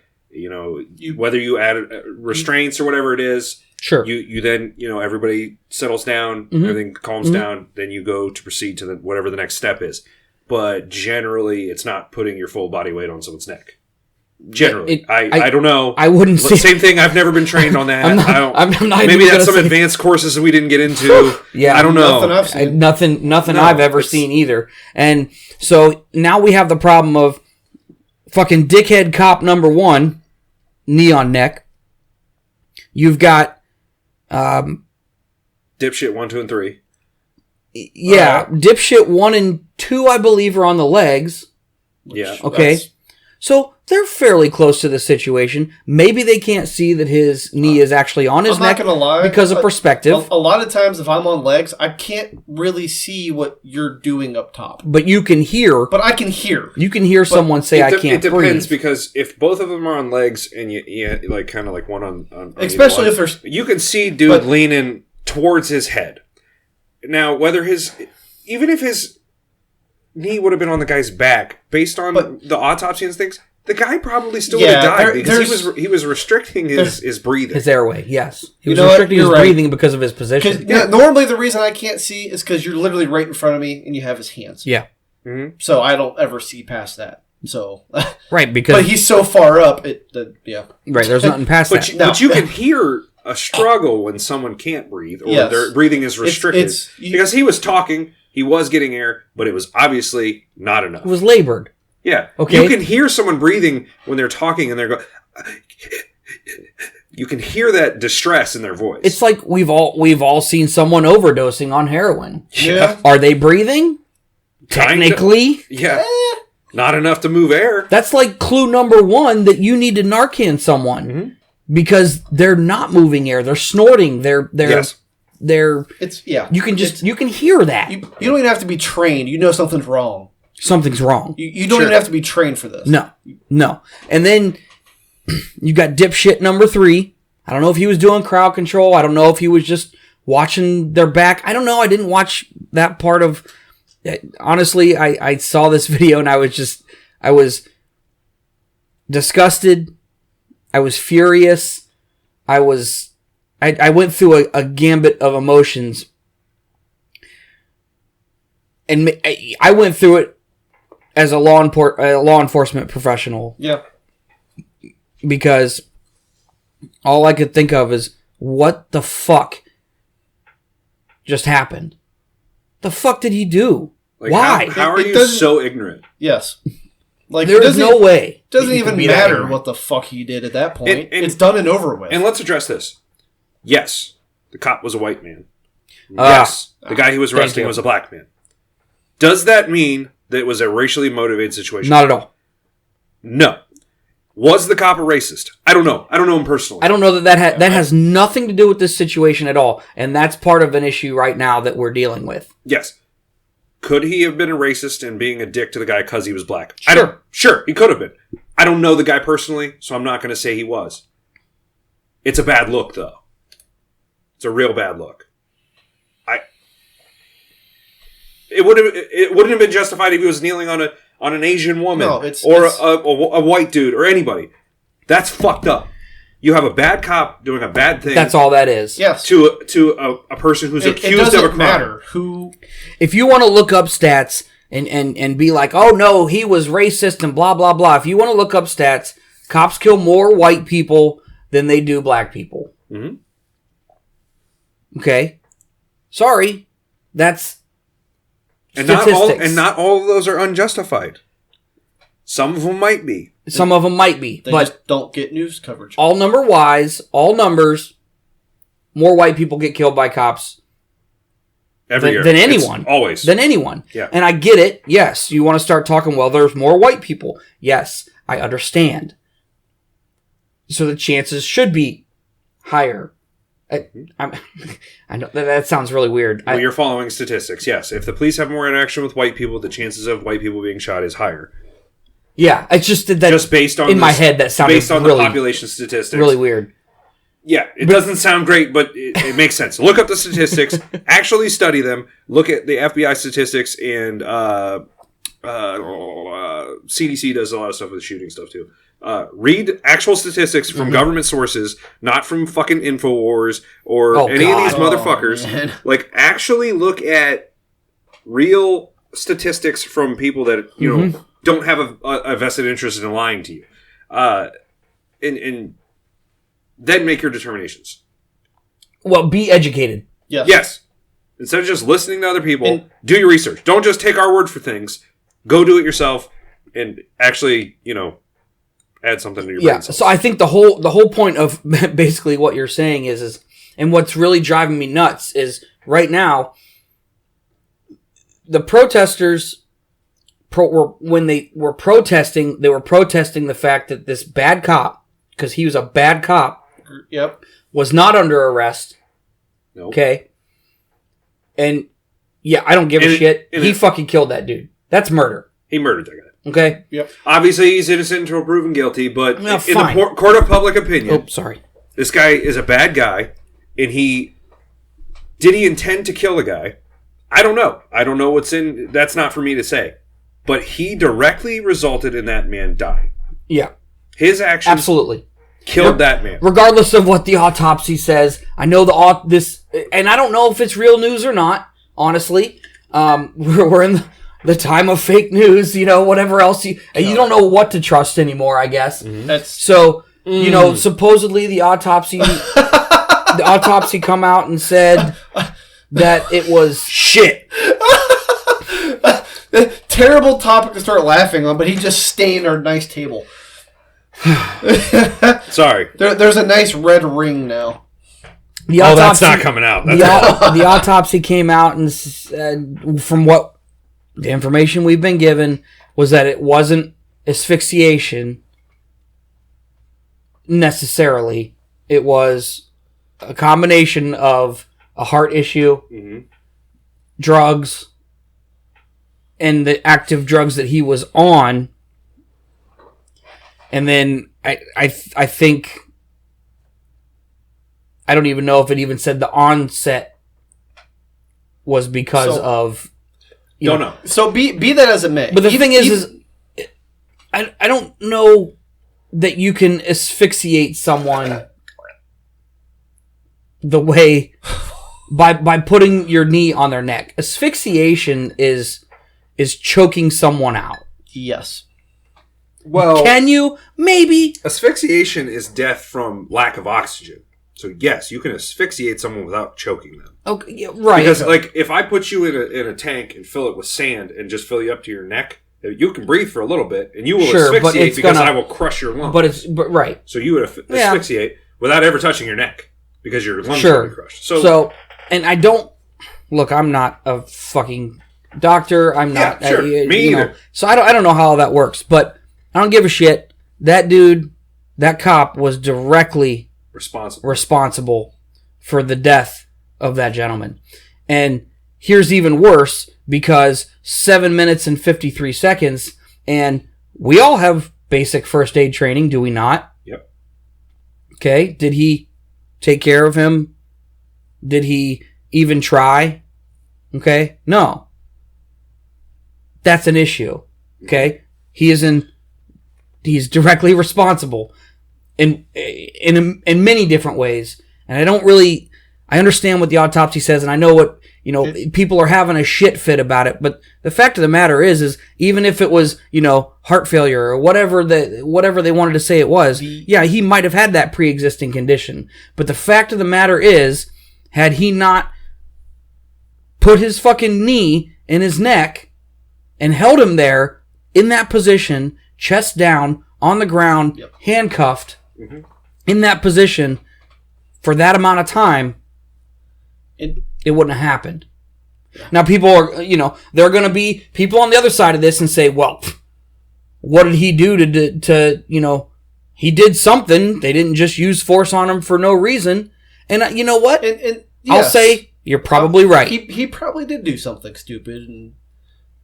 Whether you add restraints or whatever it is. Sure. You then, everybody settles down, everything calms down, then you go to proceed to whatever the next step is. But generally, it's not putting your full body weight on someone's neck. Generally. I don't know. I wouldn't say... Same thing, I've never been trained on that. I'm not maybe even that's some say... advanced courses that we didn't get into. Yeah. I don't know. Nothing I've seen. Nothing No, I've ever seen either. And so now we have the problem of fucking dickhead cop number 1, knee on neck. You've got... Dipshit 1, 2, and 3. Yeah, dipshit 1 and 2, I believe, are on the legs. Yeah. Okay. So they're fairly close to the situation. Maybe they can't see that his knee is actually on his I'm neck not gonna lie, because of perspective. A lot of times, if I'm on legs, I can't really see what you're doing up top. But you can hear. But I can hear. You can hear someone say, "I can't breathe." It depends because if both of them are on legs and you like kind of like one on Especially either if there's... you can see dude leaning towards his head. Now, even if his knee would have been on the guy's back, based on the autopsy and things, the guy probably still would have died because he was restricting his breathing. His airway, yes. He was You know restricting his what? You're right. breathing because of his position. Yeah, normally the reason I can't see is because you're literally right in front of me and you have his hands. Yeah. Mm-hmm. So I don't ever see past that. So, right, because but he's so far up. Yeah. Right, there's nothing past that. But you can hear a struggle when someone can't breathe or their breathing is restricted. Because he was talking, he was getting air, but it was obviously not enough. It was labored. Yeah. Okay. You can hear someone breathing when they're talking and they're going... You can hear that distress in their voice. It's like we've all seen someone overdosing on heroin. Yeah. Are they breathing? Technically. Yeah. Not enough to move air. That's like clue number 1 that you need to Narcan someone. Mm-hmm. Because they're not moving air. They're snorting. They're It's you can hear that. You don't even have to be trained. You know something's wrong. Something's wrong. You don't even have to be trained for this. No. And then you got dipshit number 3. I don't know if he was doing crowd control. I don't know if he was just watching their back. I don't know. I didn't watch that part of... Honestly, I saw this video and I was disgusted. I was furious. I went through a gambit of emotions. And I went through it as a law enforcement professional. Yeah. Because all I could think of is, what the fuck just happened? The fuck did he do? Like, why? How are you so ignorant? Yes. Like there is no way. Doesn't that you even can be that matter ignorant. what the fuck he did at that point. And it's done and over with. And let's address this. Yes, the cop was a white man. Yes, the guy he was arresting was a black man. Does that mean that it was a racially motivated situation? Not at all. No. Was the cop a racist? I don't know. I don't know him personally. I don't know that has nothing to do with this situation at all. And that's part of an issue right now that we're dealing with. Yes. Could he have been a racist and being a dick to the guy because he was black? Sure. Sure, he could have been. I don't know the guy personally, so I'm not going to say he was. It's a bad look, though. It's a real bad look. It wouldn't have been justified if he was kneeling on an Asian woman or a white dude or anybody. That's fucked up. You have a bad cop doing a bad thing. That's all that is. Yes. To a person who's accused of a crime. Matter who. If you want to look up stats and be like, oh no, he was racist and blah, blah, blah. If you want to look up stats, cops kill more white people than they do black people. Mm-hmm. Okay. Sorry. That's and statistics. not all of those are unjustified. Some of them might be. Some of them might be. They but just don't get news coverage. all numbers, more white people get killed by cops Every year. than anyone. It's always. Than anyone. Yeah. And I get it. Yes. You want to start talking, well, there's more white people. Yes. I understand. So the chances should be higher. I know that sounds really weird. Well, you're following statistics, yes. If the police have more interaction with white people, the chances of white people being shot is higher. Yeah, it's just that Just based on my head that sounded based on really, the population statistics. really weird. Yeah, it doesn't sound great, but it makes sense. Look up the statistics, actually study them. Look at the FBI statistics, and CDC does a lot of stuff with shooting stuff too. Read actual statistics from government sources, not from fucking InfoWars or any of these motherfuckers. Like, actually look at real statistics from people that you know don't have a vested interest in lying to you, and then make your determinations. Well, be educated. Yes. Instead of just listening to other people, do your research. Don't just take our word for things. Go do it yourself, and actually, add something to your brain cells. So I think the whole point of basically what you're saying is, and what's really driving me nuts is right now, the protesters, when they were protesting the fact that this bad cop, because he was a bad cop, was not under arrest. Nope. Okay. And yeah, I don't give a shit. He fucking killed that dude. That's murder. He murdered that guy. Okay. Yep. Obviously, he's innocent until proven guilty, but Well, in the court of public opinion, Oh, sorry. this guy is a bad guy, and did he intend to kill the guy? I don't know. I don't know what's in. That's not for me to say. But he directly resulted in that man dying. Yeah. His actions Absolutely. killed that man. Regardless of what the autopsy says, I know and I don't know if it's real news or not. Honestly, we're in the time of fake news. Whatever else you don't know what to trust anymore. I guess. So supposedly the autopsy come out and said that it was shit. Terrible topic to start laughing on, but he just stained our nice table. Sorry. There's a nice red ring now. That's not coming out. The autopsy came out and from what the information we've been given was that it wasn't asphyxiation necessarily. It was a combination of a heart issue, drugs, and the active drugs that he was on. And then I think, I don't even know if it even said the onset was because of... Don't know. So be that as it may. But the thing is I don't know that you can asphyxiate someone the way... by putting your knee on their neck. Asphyxiation is choking someone out. Yes. Well, can you? Maybe. Asphyxiation is death from lack of oxygen. So yes, you can asphyxiate someone without choking them. Okay, yeah, right. Because if I put you in a tank and fill it with sand and just fill you up to your neck, you can breathe for a little bit and you will asphyxiate because I will crush your lungs. But right. So you would asphyxiate without ever touching your neck because your lungs would be crushed. So and I don't look. I'm not a fucking doctor. I'm not. Sure. Me either. So I don't know how all that works, but I don't give a shit. That dude, that cop, was directly responsible for the death of that gentleman. And here's even worse, because 7 minutes and 53 seconds, and we all have basic first aid training, do we not? Yep. Okay. Did he take care of him? Did he even try? Okay. No. That's an issue. Okay. He's directly responsible. in many different ways. And I understand what the autopsy says, and I know what, people are having a shit fit about it, but the fact of the matter is even if it was, heart failure or whatever they wanted to say it was, he might have had that pre-existing condition. But the fact of the matter is, had he not put his fucking knee in his neck and held him there in that position, chest down, on the ground, handcuffed, in that position for that amount of time, it wouldn't have happened. Now, people are, there are going to be people on the other side of this and say, well, what did he do to he did something. They didn't just use force on him for no reason. And you know what? And I'll say you're probably right. He probably did do something stupid and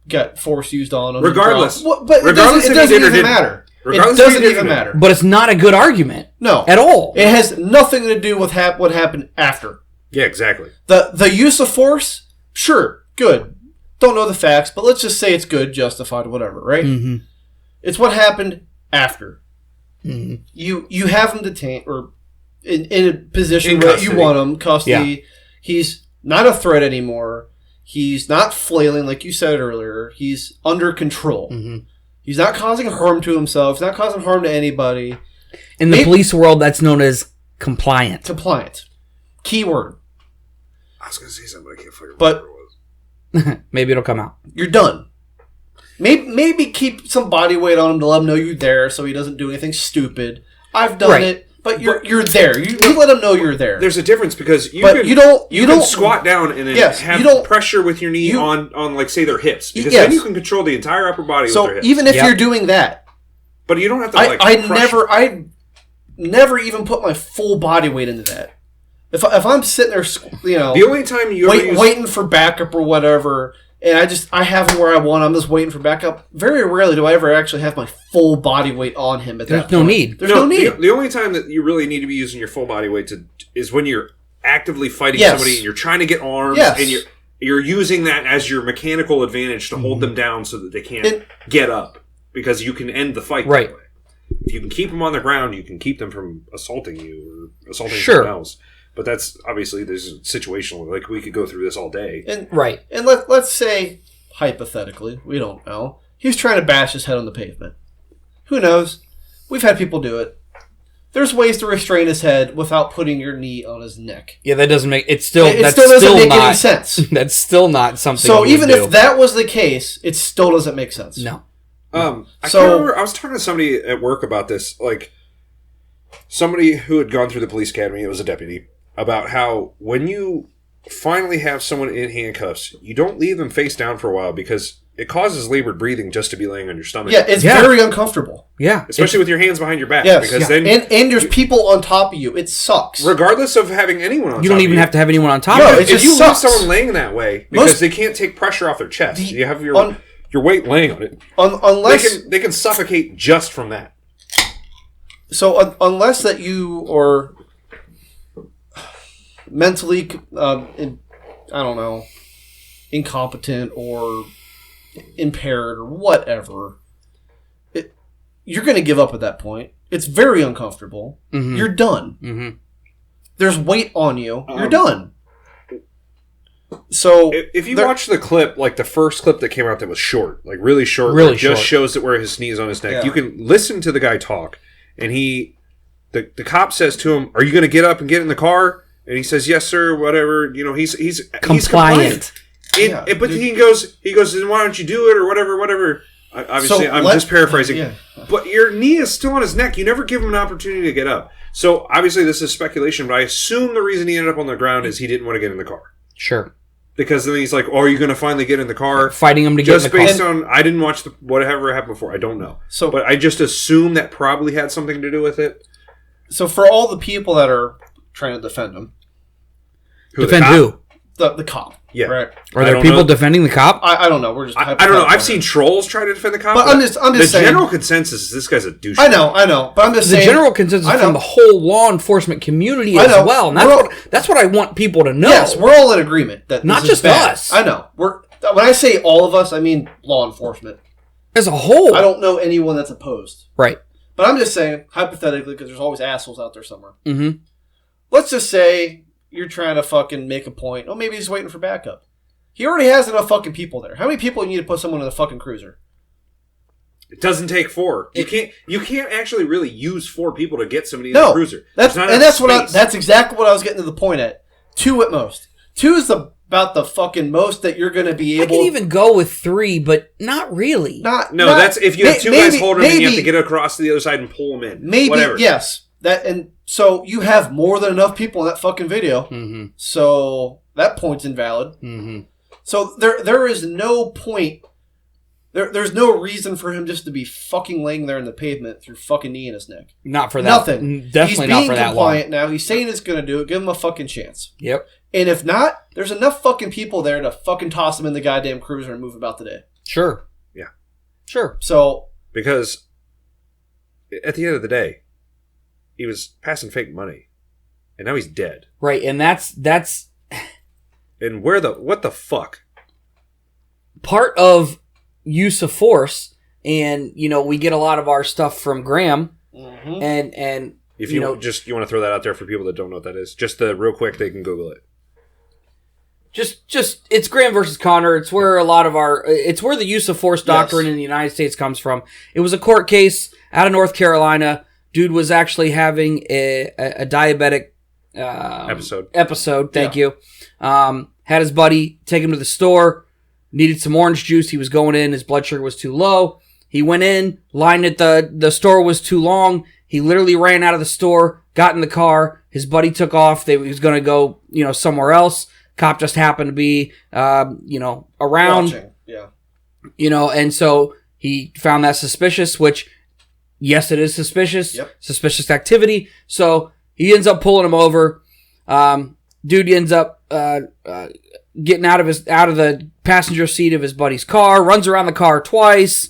got force used on him. Regardless. But it doesn't even matter. It doesn't even matter. But it's not a good argument. No. At all. It has nothing to do with what happened after. Yeah, exactly. The use of force, sure, good. Don't know the facts, but let's just say it's good, justified, whatever, right? Mm-hmm. It's what happened after. Mm-hmm. You have him detained or in a position where you want him, custody. Yeah. He's not a threat anymore. He's not flailing like you said earlier. He's under control. Mm-hmm. He's not causing harm to himself. He's not causing harm to anybody. In the police world, that's known as compliant. Compliant. Keyword. I was going to say something, but I can't figure out what it was. Maybe it'll come out. You're done. Maybe keep some body weight on him to let him know you're there so he doesn't do anything stupid. I've done it, but you're there. You let him know you're there. There's a difference because you can squat down and then have pressure with your knee on like, say, their hips. Because then you can control the entire upper body with their hips. So even if you're doing that. But you don't have to, I never even put my full body weight into that. If I'm sitting there, the only time you waiting for backup or whatever, and I have him where I want, I'm just waiting for backup. Very rarely do I ever actually have my full body weight on him at that point. There's no need. There's no need. The only time that you really need to be using your full body weight is when you're actively fighting somebody and you're trying to get arms and you're using that as your mechanical advantage to hold them down so that they can't get up because you can end the fight that way. If you can keep them on the ground, you can keep them from assaulting you or assaulting someone else. But that's obviously there's situational. Like we could go through this all day. And let's say hypothetically, we don't know, he was trying to bash his head on the pavement. Who knows? We've had people do it. There's ways to restrain his head without putting your knee on his neck. Yeah, that doesn't make it still. It still doesn't make any sense. That's still not something. So even if that was the case, it still doesn't make sense. No. I remember I was talking to somebody at work about this, like somebody who had gone through the police academy. It was a deputy. About how when you finally have someone in handcuffs, you don't leave them face down for a while because it causes labored breathing just to be laying on your stomach. Yeah, it's very uncomfortable. Yeah. Especially with your hands behind your back. Yes. Because then and there's people on top of you. It sucks. Regardless of having anyone on top of you. You don't even have to have anyone on top of you. If you leave someone laying that way, because they can't take pressure off their chest. You have your weight laying on it. Unless they can suffocate just from that. So unless that you are mentally, incompetent or impaired or whatever, you're going to give up at that point. It's very uncomfortable. Mm-hmm. You're done. Mm-hmm. There's weight on you. You're done. So if you watch the clip, like the first clip that came out that was short, like really short, just shows it where his knee is on his neck. You can listen to the guy talk, and the cop says to him, "Are you going to get up and get in the car?" And he says, "Yes, sir." Whatever, he's compliant. But he goes, "Then why don't you do it?" or whatever. Obviously, I'm just paraphrasing. Yeah. But your knee is still on his neck. You never give him an opportunity to get up. So obviously, this is speculation. But I assume the reason he ended up on the ground is he didn't want to get in the car. Sure. Because then he's like, "Oh, are you going to finally get in the car?" Fighting him to get in the car. Just based on, I didn't watch whatever happened before. I don't know. But I just assume that probably had something to do with it. So for all the people that are trying to defend him. Defend who? The cop. Yeah. Right. Are there people defending the cop? I don't know. We're just. I don't know. I've seen trolls try to defend the cop. But I'm just saying. The general consensus is this guy's a douche. I know. But I'm just saying. The general consensus from the whole law enforcement community as well. And that's what I want people to know. Yes, we're all in agreement that not this just is bad. us. I know. When I say all of us, I mean law enforcement as a whole. I don't know anyone that's opposed. Right. But I'm just saying, hypothetically, because there's always assholes out there somewhere. Mm-hmm. Let's just say you're trying to fucking make a point. Oh, maybe he's waiting for backup. He already has enough fucking people there. How many people you need to put someone in a fucking cruiser? It doesn't take 4. You can't actually really use 4 people to get somebody in the cruiser. That's exactly what I was getting to the point at. 2 at most. 2 is about the fucking most that you're going to be able. I can even go with 3, but not really. That's if you have 2 guys holding them and you have to get across to the other side and pull them in. Maybe, whatever. Yes. And so you have more than enough people in that fucking video. Mm-hmm. So that point's invalid. Mm-hmm. So there is no point. There's no reason for him just to be fucking laying there in the pavement through fucking knee in his neck. Not for that. Nothing. Definitely not for that long. He's being compliant now. He's saying he's going to do it. Give him a fucking chance. Yep. And if not, there's enough fucking people there to fucking toss him in the goddamn cruiser and move about today. Sure. Yeah. Sure. So. Because at the end of the day, he was passing fake money. And now he's dead. Right. And that's. And what the fuck? Part of use of force, and we get a lot of our stuff from Graham, and if you want to throw that out there for people that don't know what that is, just real quick, they can Google it. Just it's Graham versus Connor. It's where it's where the use of force doctrine in the United States comes from. It was a court case out of North Carolina. Dude was actually having a diabetic episode. Thank you. Had his buddy take him to the store. Needed some orange juice. He was going in. His blood sugar was too low. He went in. Line at the store was too long. He literally ran out of the store, got in the car. His buddy took off. He was going to go, somewhere else. Cop just happened to be, around. Watching. Yeah. And so he found that suspicious, which, yes, it is suspicious. Yep. Suspicious activity. So he ends up pulling him over. Dude ends up getting out of the passenger seat of his buddy's car, runs around the car twice,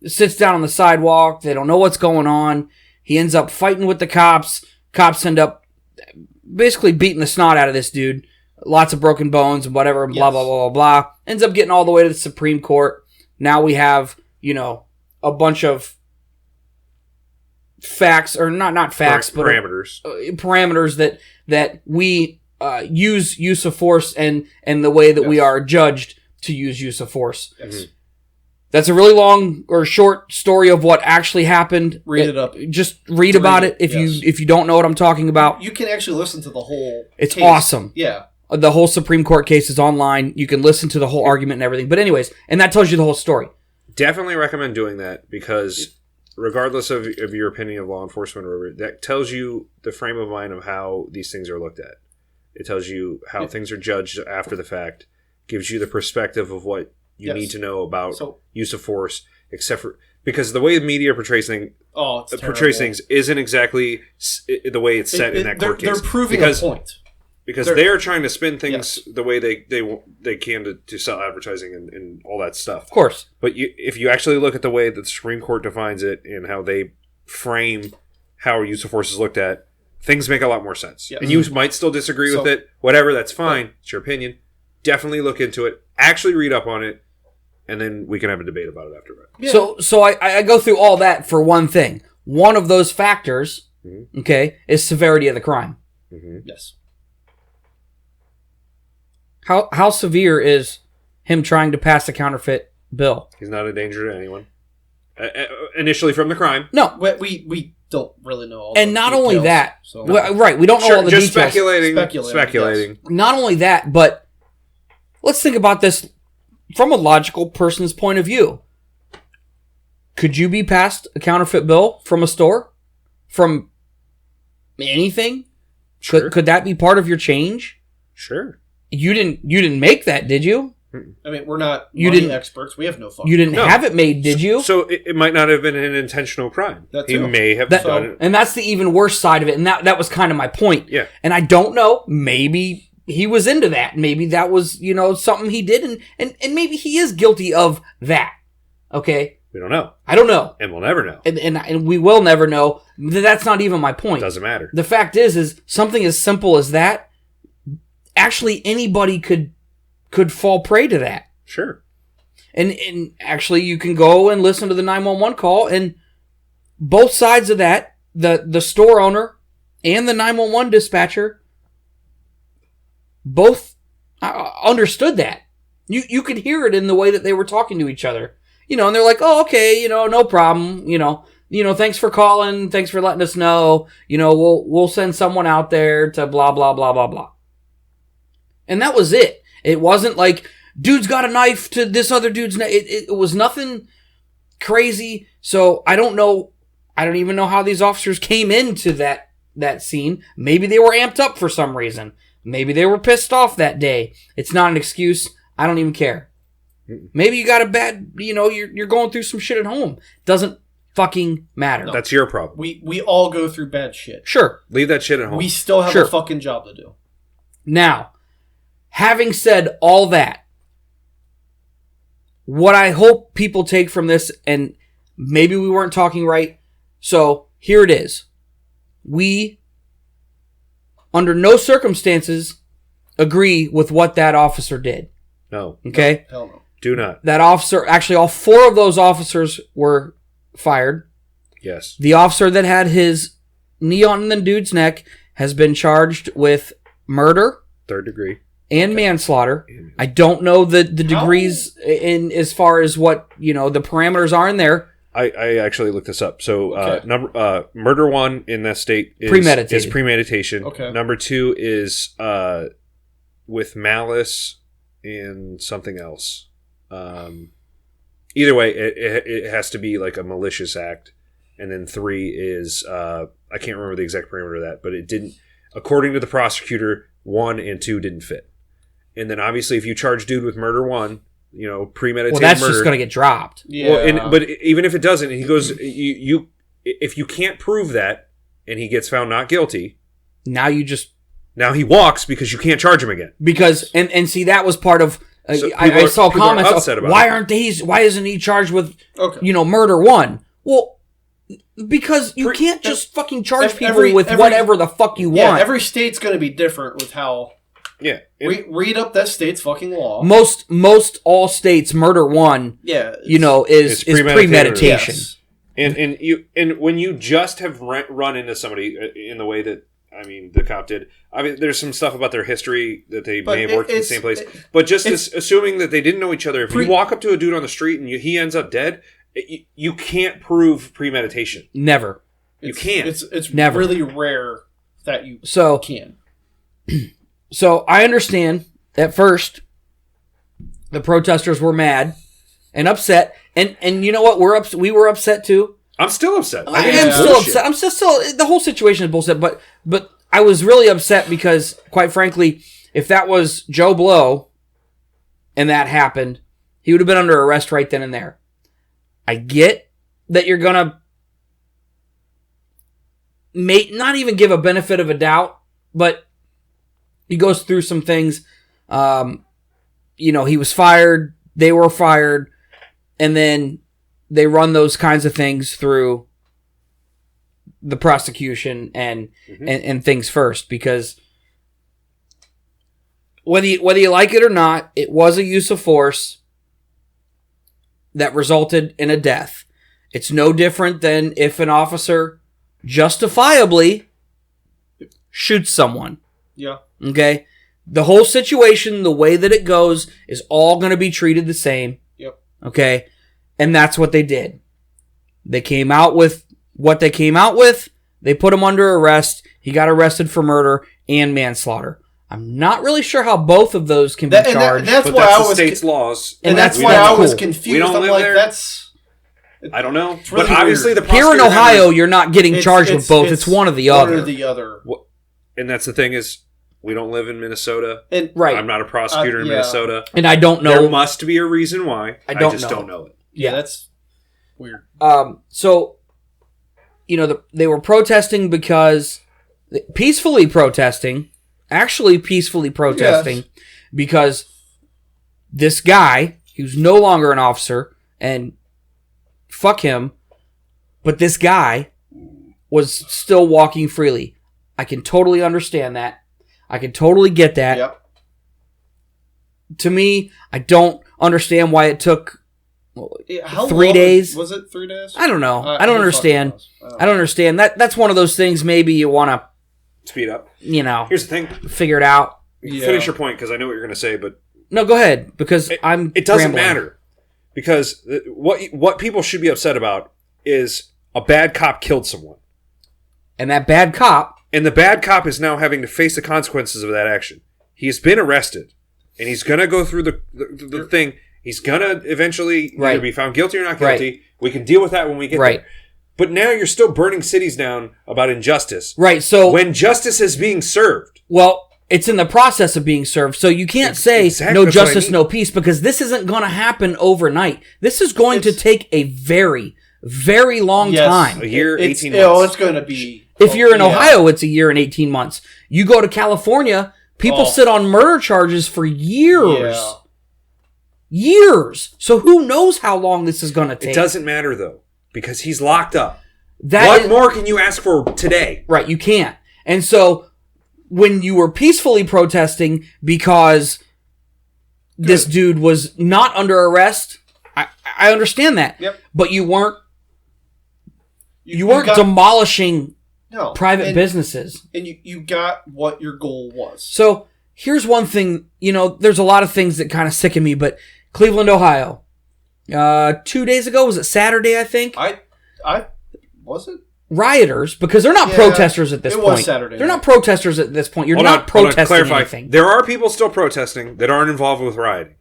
sits down on the sidewalk. They don't know what's going on. He ends up fighting with the cops. Cops end up basically beating the snot out of this dude. Lots of broken bones and whatever, blah, blah, blah, blah, blah. Ends up getting all the way to the Supreme Court. Now we have, a bunch of facts, or not facts, but parameters that we use of force and the way that we are judged to use of force. Yes. That's a really long or short story of what actually happened. Read it up. Just read about it if you don't know what I'm talking about. You can actually listen to the whole It's case. awesome. Yeah. The whole Supreme Court case is online. You can listen to the whole argument and everything. But anyways, and that tells you the whole story. Definitely recommend doing that, because regardless of your opinion of law enforcement or whatever, that tells you the frame of mind of how these things are looked at. It tells you how things are judged after the fact, gives you the perspective of what you need to know about use of force, except for because the way the media portrays things isn't exactly the way it's set in that court case. They're proving a point. Because they're trying to spin things the way they can to sell advertising and all that stuff. Of course. But if you actually look at the way that the Supreme Court defines it and how they frame how use of force is looked at, things make a lot more sense. Yes. And you might still disagree with it. Whatever, that's fine. It's your opinion. Definitely look into it. Actually read up on it. And then we can have a debate about it after that. Yeah. So I go through all that for one thing. One of those factors, is severity of the crime. Mm-hmm. Yes. How severe is him trying to pass a counterfeit bill? He's not a danger to anyone. Initially from the crime. No. We don't really know all and the not details, only that. So. Right, we don't know all the just details. Speculating. Yes. Not only that, but let's think about this from a logical person's point of view. Could you be passed a counterfeit bill from a store? From anything? Sure. Could that be part of your change? Sure. You didn't make that, did you? I mean, we're not money experts. We have no fucking. You didn't have it made, did you? So it might not have been an intentional crime. He may have done it. And that's the even worse side of it. And that was kind of my point. Yeah. And I don't know. Maybe he was into that. Maybe that was, something he did. And maybe he is guilty of that. Okay? We don't know. I don't know. And we'll never know. And we will never know. That's not even my point. Doesn't matter. The fact is something as simple as that, actually anybody could fall prey to that. Sure. And actually you can go and listen to the 911 call and both sides of that, the store owner and the 911 dispatcher, both understood that. You could hear it in the way that they were talking to each other. And they're like, oh, okay, no problem. Thanks for calling. Thanks for letting us know. We'll send someone out there to blah, blah, blah, blah, blah. And that was it. It wasn't like, dude's got a knife to this other dude's knife. It was nothing crazy. So I don't know. I don't even know how these officers came into that scene. Maybe they were amped up for some reason. Maybe they were pissed off that day. It's not an excuse. I don't even care. Maybe you got a bad, you're going through some shit at home. Doesn't fucking matter. That's your problem. We all go through bad shit. Sure. Leave that shit at home. We still have a fucking job to do. Now, having said all that, what I hope people take from this, and maybe we weren't talking right, so here it is. We, under no circumstances, agree with what that officer did. No. Okay? Hell no. Do not. That officer, actually all 4 of those officers were fired. Yes. The officer that had his knee on the dude's neck has been charged with murder. 3rd degree. And manslaughter. I don't know the degrees in as far as what, the parameters are in there. I actually looked this up. So murder 1 in that state is premeditation. Okay. Number 2 is with malice and something else. Either way, it has to be like a malicious act. And then 3 is I can't remember the exact parameter of that, but it didn't. According to the prosecutor, 1 and 2 didn't fit. And then obviously, if you charge dude with murder 1, premeditated murder. Well, that's just going to get dropped. Yeah. Well, but even if it doesn't, he goes, if you can't prove that, and he gets found not guilty, now he walks because you can't charge him again. Because and see, that was part of. So I saw comments. Upset about Why isn't he charged with murder 1? Well, because you can't just fucking charge people with whatever the fuck you want. Yeah, every state's going to be different with how. Yeah, read up that state's fucking law. Most all states murder 1. Yeah, is premeditation. Yes. And when you just have run into somebody in the way that the cop did. There's some stuff about their history that they may have worked in the same place. But just assuming that they didn't know each other, if you walk up to a dude on the street and he ends up dead, you can't prove premeditation. Never. You can't. It's never. Really rare that you can. So I understand at first the protesters were mad and upset, and you know what? We were upset too. I'm still upset. I am still upset. I'm still the whole situation is bullshit. But I was really upset because, quite frankly, if that was Joe Blow and that happened, he would have been under arrest right then and there. I get that you're gonna not even give a benefit of a doubt, but he goes through some things. He was fired. They were fired, and then they run those kinds of things through the prosecution and things first, because whether you like it or not, it was a use of force that resulted in a death. It's no different than if an officer justifiably shoots someone. Yeah. Okay? The whole situation, the way that it goes, is all going to be treated the same. Yep. Okay? And that's what they did. They came out with what they came out with. They put him under arrest. He got arrested for murder and manslaughter. I'm not really sure how both of those can be charged. That's but why that's I the was state's laws. And that's why I was confused. We don't I'm live like, there. I don't know. Really but obviously weird. the here in Ohio, you're not getting charged with both. It's one or the other. One or the other. And that's the thing is, we don't live in Minnesota. And right. I'm not a prosecutor in Minnesota. And I don't know. There must be a reason why. I just don't know it. Yeah, that's weird. So, they were protesting because peacefully protesting, yes. Because this guy, who's no longer an officer, and fuck him, but this guy was still walking freely. I can totally understand that. I can totally get that. Yep. To me, I don't understand why it took How 3 long days. Was it 3 days? I don't know. I who don't the understand. fuck knows? I don't understand. That's one of those things. Maybe you want to, Speed up. Here's Here's the thing. figure it out. Yeah. Finish your point because I know what you're going to say, but No, go ahead because it doesn't rambling. matter because what people should be upset about is a bad cop killed someone, And that bad cop. and the bad cop is now having to face the consequences of that action. He's been arrested, and he's going to go through the thing. He's going to eventually Right. either be found guilty or not guilty. Right. We can deal with that when we get Right. there. But now you're still burning cities down about injustice. Right. So When justice is being served. well, it's in the process of being served. So you can't say Exactly, no that's what I justice, mean. no peace, because this isn't going to happen overnight. This is going to take a very, very long Yes. time. A year, It's- 18 months. Oh, it's going to be. If you're in yeah. Ohio, it's a year and 18 months. You go to California, people Oh. sit on murder charges for years. Yeah. Years. So who knows how long this is going to take? It doesn't matter, though, because he's locked up. That What is- more can you ask for today? Right, you can't. And so when you were peacefully protesting because this dude was not under arrest, I understand that. Yep. But you weren't got- demolishing no, private and, businesses. and you got what your goal was. So here's one thing, there's a lot of things that kind of sicken me, but Cleveland, Ohio. 2 days ago, was it Saturday, I think? I was it? Rioters, because they're not Yeah, protesters at this it point. was Saturday They're night. not protesters at this point. You're Hold not on, hold on, protesting clarify. anything. There are people still protesting that aren't involved with rioting.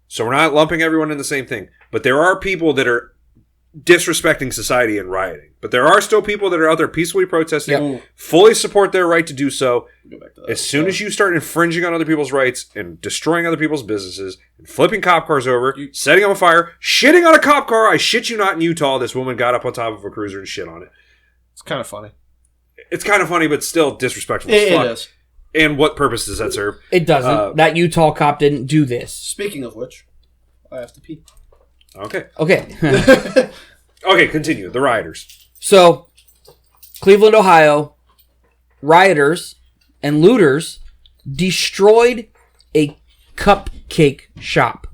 So we're not lumping everyone in the same thing. But there are people that are disrespecting society and rioting. But there are still people that are out there peacefully protesting, Yep. fully support their right to do so. Go back to that. As soon as you start infringing on other people's rights and destroying other people's businesses and flipping cop cars over, setting them on fire, shitting on a cop car, I shit you not, in Utah, this woman got up on top of a cruiser and shit on it. It's kind of funny. It's kind of funny, but still disrespectful as It fuck. is. And what purpose does that serve? It doesn't. That Utah cop didn't do this. Speaking of which, I have to pee. Okay. Okay. Okay, continue. The rioters. So, Cleveland, Ohio, rioters and looters destroyed a cupcake shop.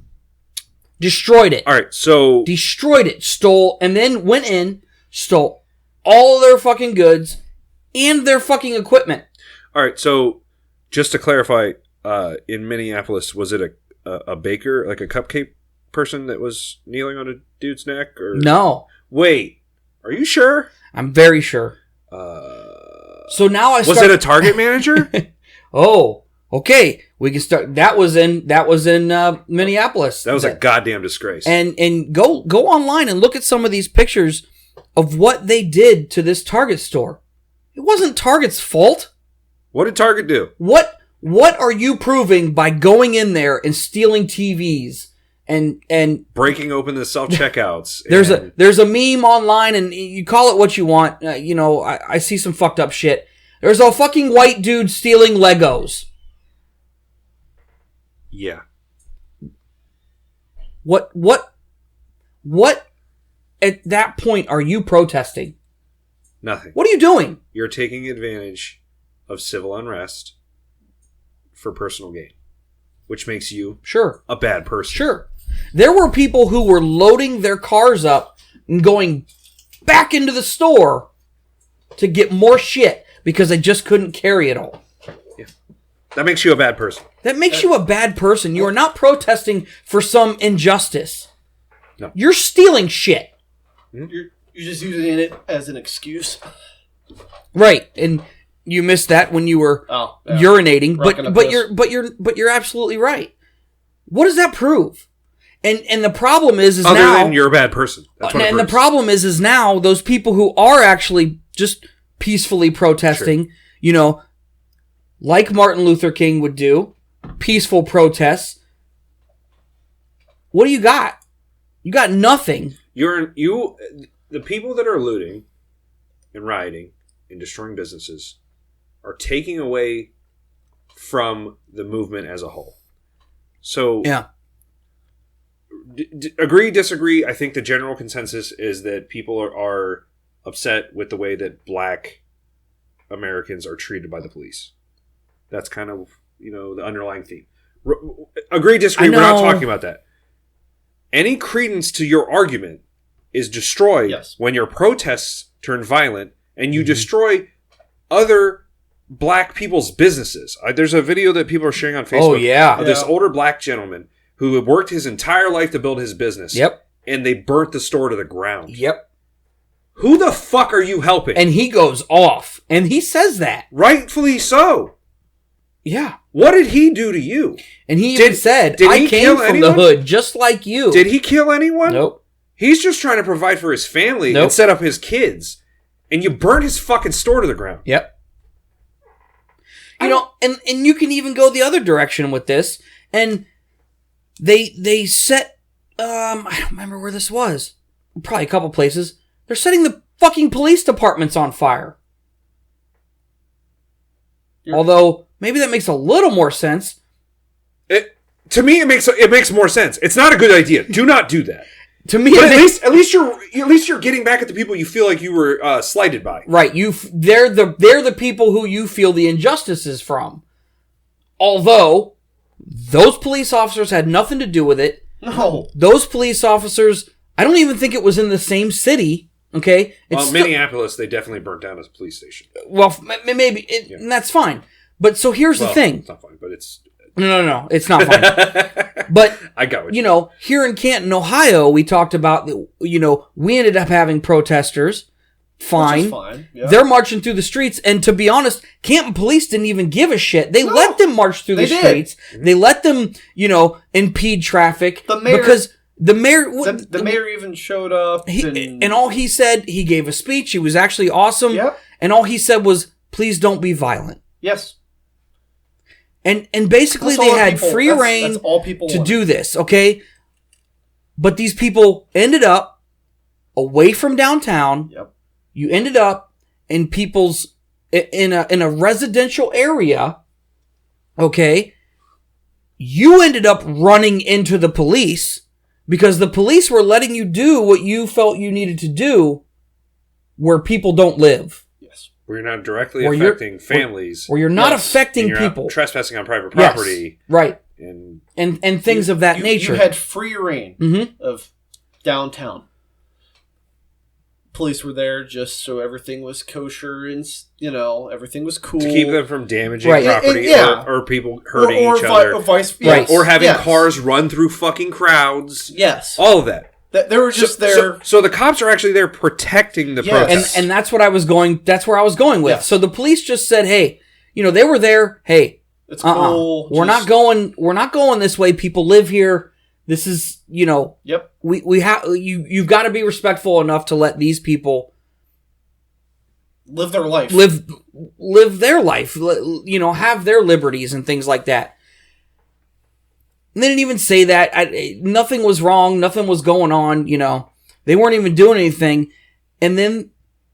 Destroyed it. All right, so Destroyed it. Stole, and then went in, stole all of their fucking goods and their fucking equipment. all right, so just to clarify, in Minneapolis, was it a baker, like a cupcake person that was kneeling on a dude's neck? Or No. wait, are you sure? I'm very sure. So now I Was start... it a Target manager? Oh, okay. We can start. That was in Minneapolis. That was a goddamn disgrace. And go online and look at some of these pictures of what they did to this Target store. It wasn't Target's fault. What did Target do? What are you proving by going in there and stealing TVs and Breaking open the self checkouts. there's a meme online, and you call it what you want. I see some fucked up shit. There's a fucking white dude stealing Legos. Yeah. What at that point are you protesting? Nothing. What are you doing? You're taking advantage of civil unrest for personal gain, which makes you Sure. a bad person. Sure. There were people who were loading their cars up and going back into the store to get more shit because they just couldn't carry it all. That makes you a bad person. That makes you a bad person. You are not protesting for some injustice. No. You're stealing shit. You're just using it as an excuse. Right. And you missed that when you were Oh, yeah. urinating, Rocking a but piss. you're absolutely right. What does that prove? And the problem is Other now than you're a bad person. That's what it and the proves. problem is now those people who are actually just peacefully protesting, like Martin Luther King would do, peaceful protests. What do you got? You got nothing. The people that are looting and rioting and destroying businesses are taking away from the movement as a whole. So Yeah. Agree, disagree. I think the general consensus is that people are upset with the way that black Americans are treated by the police. That's kind of, the underlying theme. Agree, disagree. We're not talking about that. any credence to your argument is destroyed Yes. when your protests turn violent and you destroy other black people's businesses. There's a video that people are sharing on Facebook Oh, yeah. of this Yeah. older black gentleman who had worked his entire life to build his business. Yep. And they burnt the store to the ground. Yep. Who the fuck are you helping? And he goes off. And he says that. Rightfully so. Yeah. What did he do to you? And he even said, did I he came kill from anyone? the hood just like you. Did he kill anyone? Nope. He's just trying to provide for his family Nope. and set up his kids. And you burnt his fucking store to the ground. Yep. You know, and you can even go the other direction with this. And they set, I don't remember where this was. Probably a couple places. They're setting the fucking police departments on fire. Although, maybe that makes a little more sense. To me, it makes more sense. It's not a good idea. Do not do that. To me, But it makes, at least you're getting back at the people you feel like you were slighted by. right, they're the people who you feel the injustices from. Although, those police officers had nothing to do with it. No. Those police officers, I don't even think it was in the same city. Okay, Well, still- Minneapolis, they definitely burnt down a police station. well, maybe, and that's fine. But so here's the thing. It's not fine, but it's... No, it's not fine. But I got what you know, here in Canton, Ohio, we talked about, you know, we ended up having protesters. Fine. Which is fine. Yeah. They're marching through the streets, and to be honest, Canton police didn't even give a shit. They let them march through the they did. streets. They let them, you know, impede traffic. The mayor- because the mayor, The mayor even showed up. and all he said, he gave a speech. He was actually awesome. Yep. And all he said was, "Please don't be violent." Yes. And basically, That's they all had people- free that's- reign that's all people to wanted. do this, okay? But these people ended up away from downtown. Yep. You ended up in people's in a residential area, okay? You ended up running into the police because the police were letting you do what you felt you needed to do where people don't live. Yes. Where you're not directly Where you're- affecting families. Where you're not Yes. affecting and you're not people. trespassing on private Yes, property. right. And Things of that You- nature. You had free reign Mhm. of downtown. Police were there just so everything was kosher and, you know, everything was cool. to keep them from damaging Right. property Yeah. or people hurting or each other. vice Right. Or having yes. cars run through fucking crowds. Yes. All of that. They were just so, there. So the cops are actually there protecting the Yes. protests. And that's what I was going. That's where I was going with. Yes. So the police just said, "Hey, you know, they were there. Hey, It's cool. we're not going. We're not going this way. People live here. This is, you know, Yep. we have you've got to be respectful enough to let these people Live their life. live their life. You know, have their liberties and things like that." And they didn't even say that. Nothing was wrong. Nothing was going on. You know, they weren't even doing anything. And then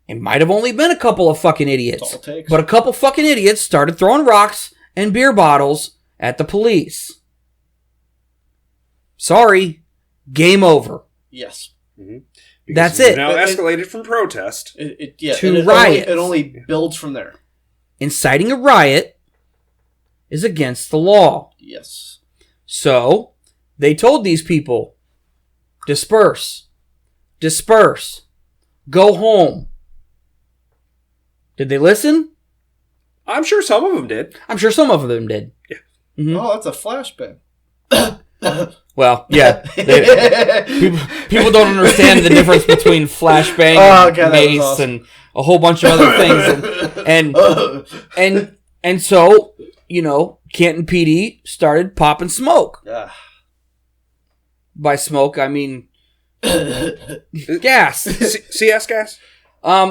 it might have only been a couple of fucking idiots. That's all it takes. But a couple fucking idiots started throwing rocks and beer bottles at the police. Sorry. Game over. Yes. Because That's it's it. now escalated from protest. To and riots. It only builds from there. Inciting a riot is against the law. Yes. So, they told these people, disperse. Disperse. Go home. Did they listen? I'm sure some of them did. I'm sure some of them did. Mhm. Oh, that's a flashbang. Well, yeah. People don't understand the difference between flashbang Oh, and God, that was mace awesome. and a whole bunch of other things. And so, you know, Canton PD started popping smoke. Ah. By smoke, I mean gas. CS gas?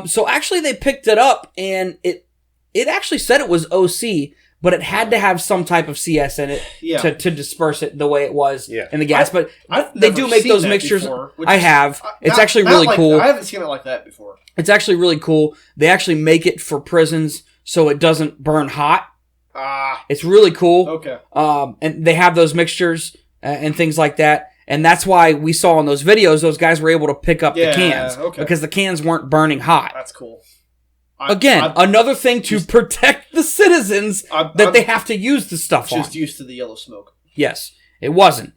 So actually they picked it up and it actually said it was OC, but it had to have some type of CS in it Yeah. to disperse it the way it was Yeah. in the gas. But I've they never do make seen those that mixtures. before, which I is- have. It's not- actually not really like- cool. I haven't seen it like that before. It's actually really cool. They actually make it for prisons so it doesn't burn hot. Ah. It's really cool. Okay. And they have those mixtures and things like that. And that's why we saw in those videos, those guys were able to pick up Yeah, the cans okay. because the cans weren't burning hot. That's cool. Again, another thing to protect the citizens I'm they have to use the stuff on. just used to the yellow smoke. Yes, it wasn't.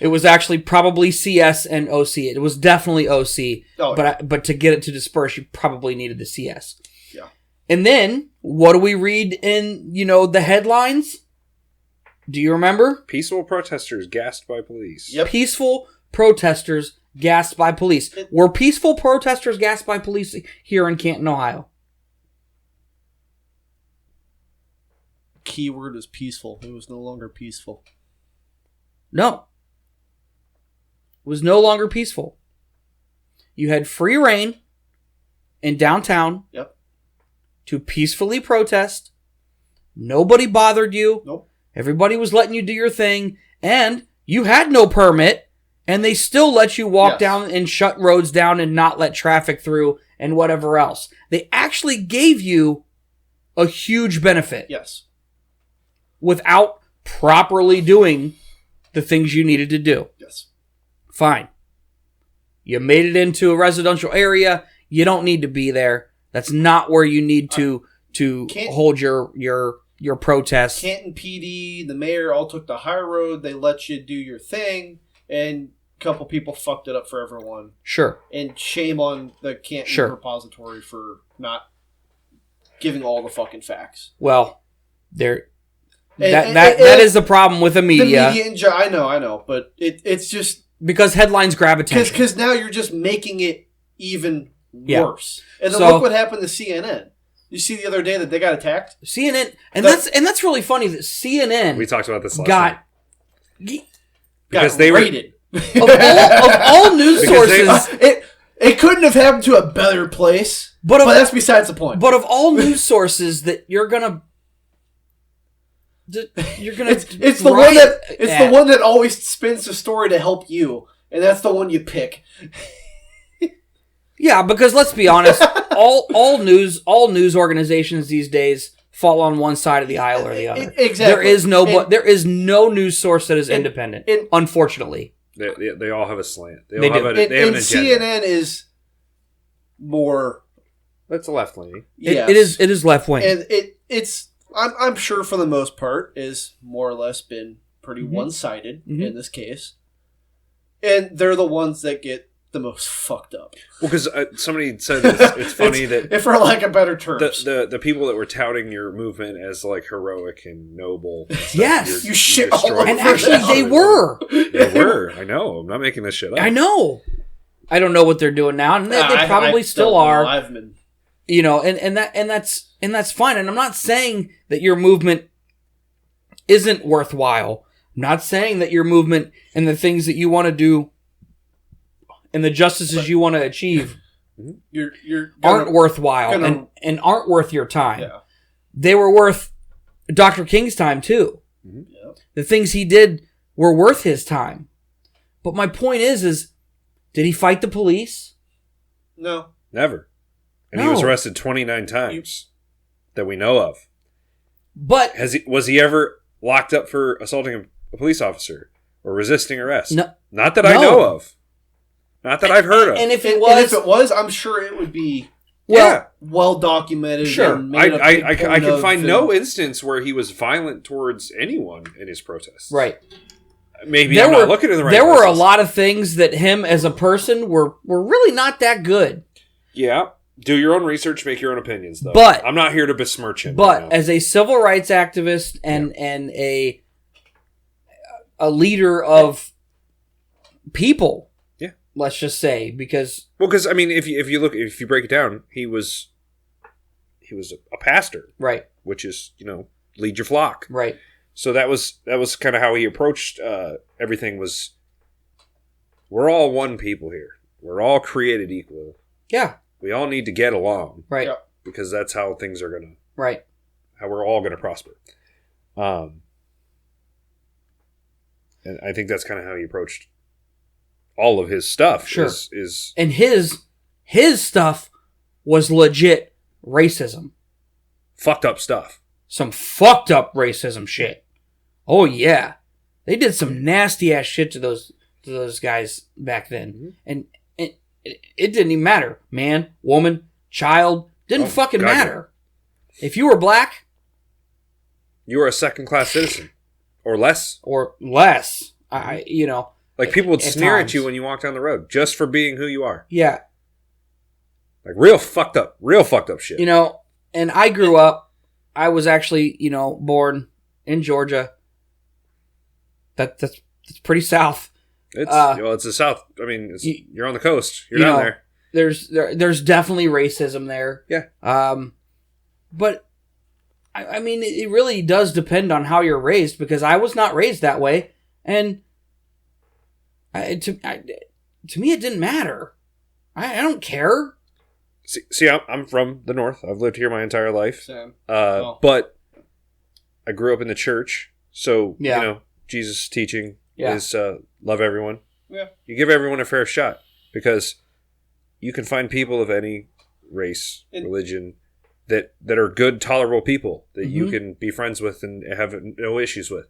It was actually probably CS and OC. It was definitely OC. Oh, but to get it to disperse, you probably needed the CS. Yeah. And then, what do we read in, the headlines? Do you remember? Peaceful protesters gassed by police. Yep. Peaceful protesters gassed by police. Were peaceful protesters gassed by police here in Canton, Ohio? Keyword was peaceful. It was no longer peaceful. No. It was no longer peaceful. You had free reign in downtown Yep. to peacefully protest. Nobody bothered you. Nope. Everybody was letting you do your thing, and you had no permit, and they still let you walk Yes. down and shut roads down and not let traffic through and whatever else. They actually gave you a huge benefit Yes. without properly doing the things you needed to do. Yes. Fine. You made it into a residential area. You don't need to be there. That's not where you need to hold your protest. Canton PD, the mayor all took the high road. They let you do your thing, and a couple people fucked it up for everyone. Sure. And shame on the Canton Sure. repository for not giving all the fucking facts. Well, there. And- That and- is the problem with the media, The media, I know, but it's just because headlines grab attention. because now you're just making it even Yeah. worse. And then So- look what happened to CNN. You see the other day that they got attacked. CNN, and The- that's really funny that CNN We talked about this last got time. Because got they were- raided. of all news Because they- sources, It couldn't have happened to a better place. But But of- that's besides the point. but of all news sources that you're gonna It's the one riot that it's at. the one that always spins the story to help you, and that's the one you pick. Yeah, because let's be honest, all news organizations these days fall on one side of the aisle or the other. Exactly. There is no news source that is independent. and- unfortunately, They all have a slant. They They all do. have, they have an And agenda. CNN is more. That's left leaning. Yes. it is left wing. And it's I'm sure for the most part is more or less been pretty one-sided in this case, and they're the ones that get the most fucked up. Well, because somebody said it's funny that if for lack of better terms, the people that were touting your movement as like heroic and noble. And stuff, Yes. You shit all destroying over And them. actually, they were. They were. I know. I'm not making this shit up. I know. I don't know what they're doing now, and they probably I still don't know. are. I've been And that's fine. And I'm not saying that your movement isn't worthwhile. I'm not saying that your movement and the things that you want to do and the justices you want to achieve you're aren't worthwhile gonna- and aren't worth your time. Yeah. They were worth Dr. King's time too. Yeah. The things he did were worth his time. But my point is did he fight the police? No. Never. And he was No. arrested 29 times that we know of. But Was he ever locked up for assaulting a police officer or resisting arrest? No. Not that I No. know of. Not that I've heard of. and if And it if was, I'm sure it would be yeah. well documented. Sure. and made a big I point can of find and- no instance where he was violent towards anyone in his protests. right. Maybe I'm not looking in the right There were a places. lot of things that him as a person were really not that good. Yeah. Do your own research, make your own opinions, though. But- I'm not here to besmirch him. But right now. as a civil rights activist and a leader of people, Yeah. let's just say, because because I mean, if you break it down, he was a pastor, right, which is lead your flock. right, So that was kind of how he approached everything. Was we're all one people here. We're all created equal. yeah, We all need to get along right, Yeah. because that's how things are right, how we're all gonna prosper. And I think that's kind of how he approached all of his stuff. Sure. Is and his stuff was legit racism, fucked up stuff. some fucked up racism shit. Oh yeah, they did some nasty ass shit to those guys back then, and it didn't even matter. Man, woman, child, didn't fucking God, matter. If you were black You are a second-class citizen, or less. or less, Like, people would At sneer times. at you when you walk down the road just for being who you are. Yeah. Like, real fucked up shit. You know, and I grew up, I was actually, you know, born in Georgia. That's pretty south. It's the South. I mean, you're on the coast. You're down there. There's definitely racism there. Yeah. But I mean, it really does depend on how you're raised, because I was not raised that way, and to me it didn't matter. I don't care. See, I'm from the North. I've lived here my entire life. Sam. But I grew up in the church, so Yeah. you know, Jesus' teaching Yeah. is love everyone. Yeah. You give everyone a fair shot, because you can find people of any race, religion, that are good, tolerable people that you can be friends with and have no issues with.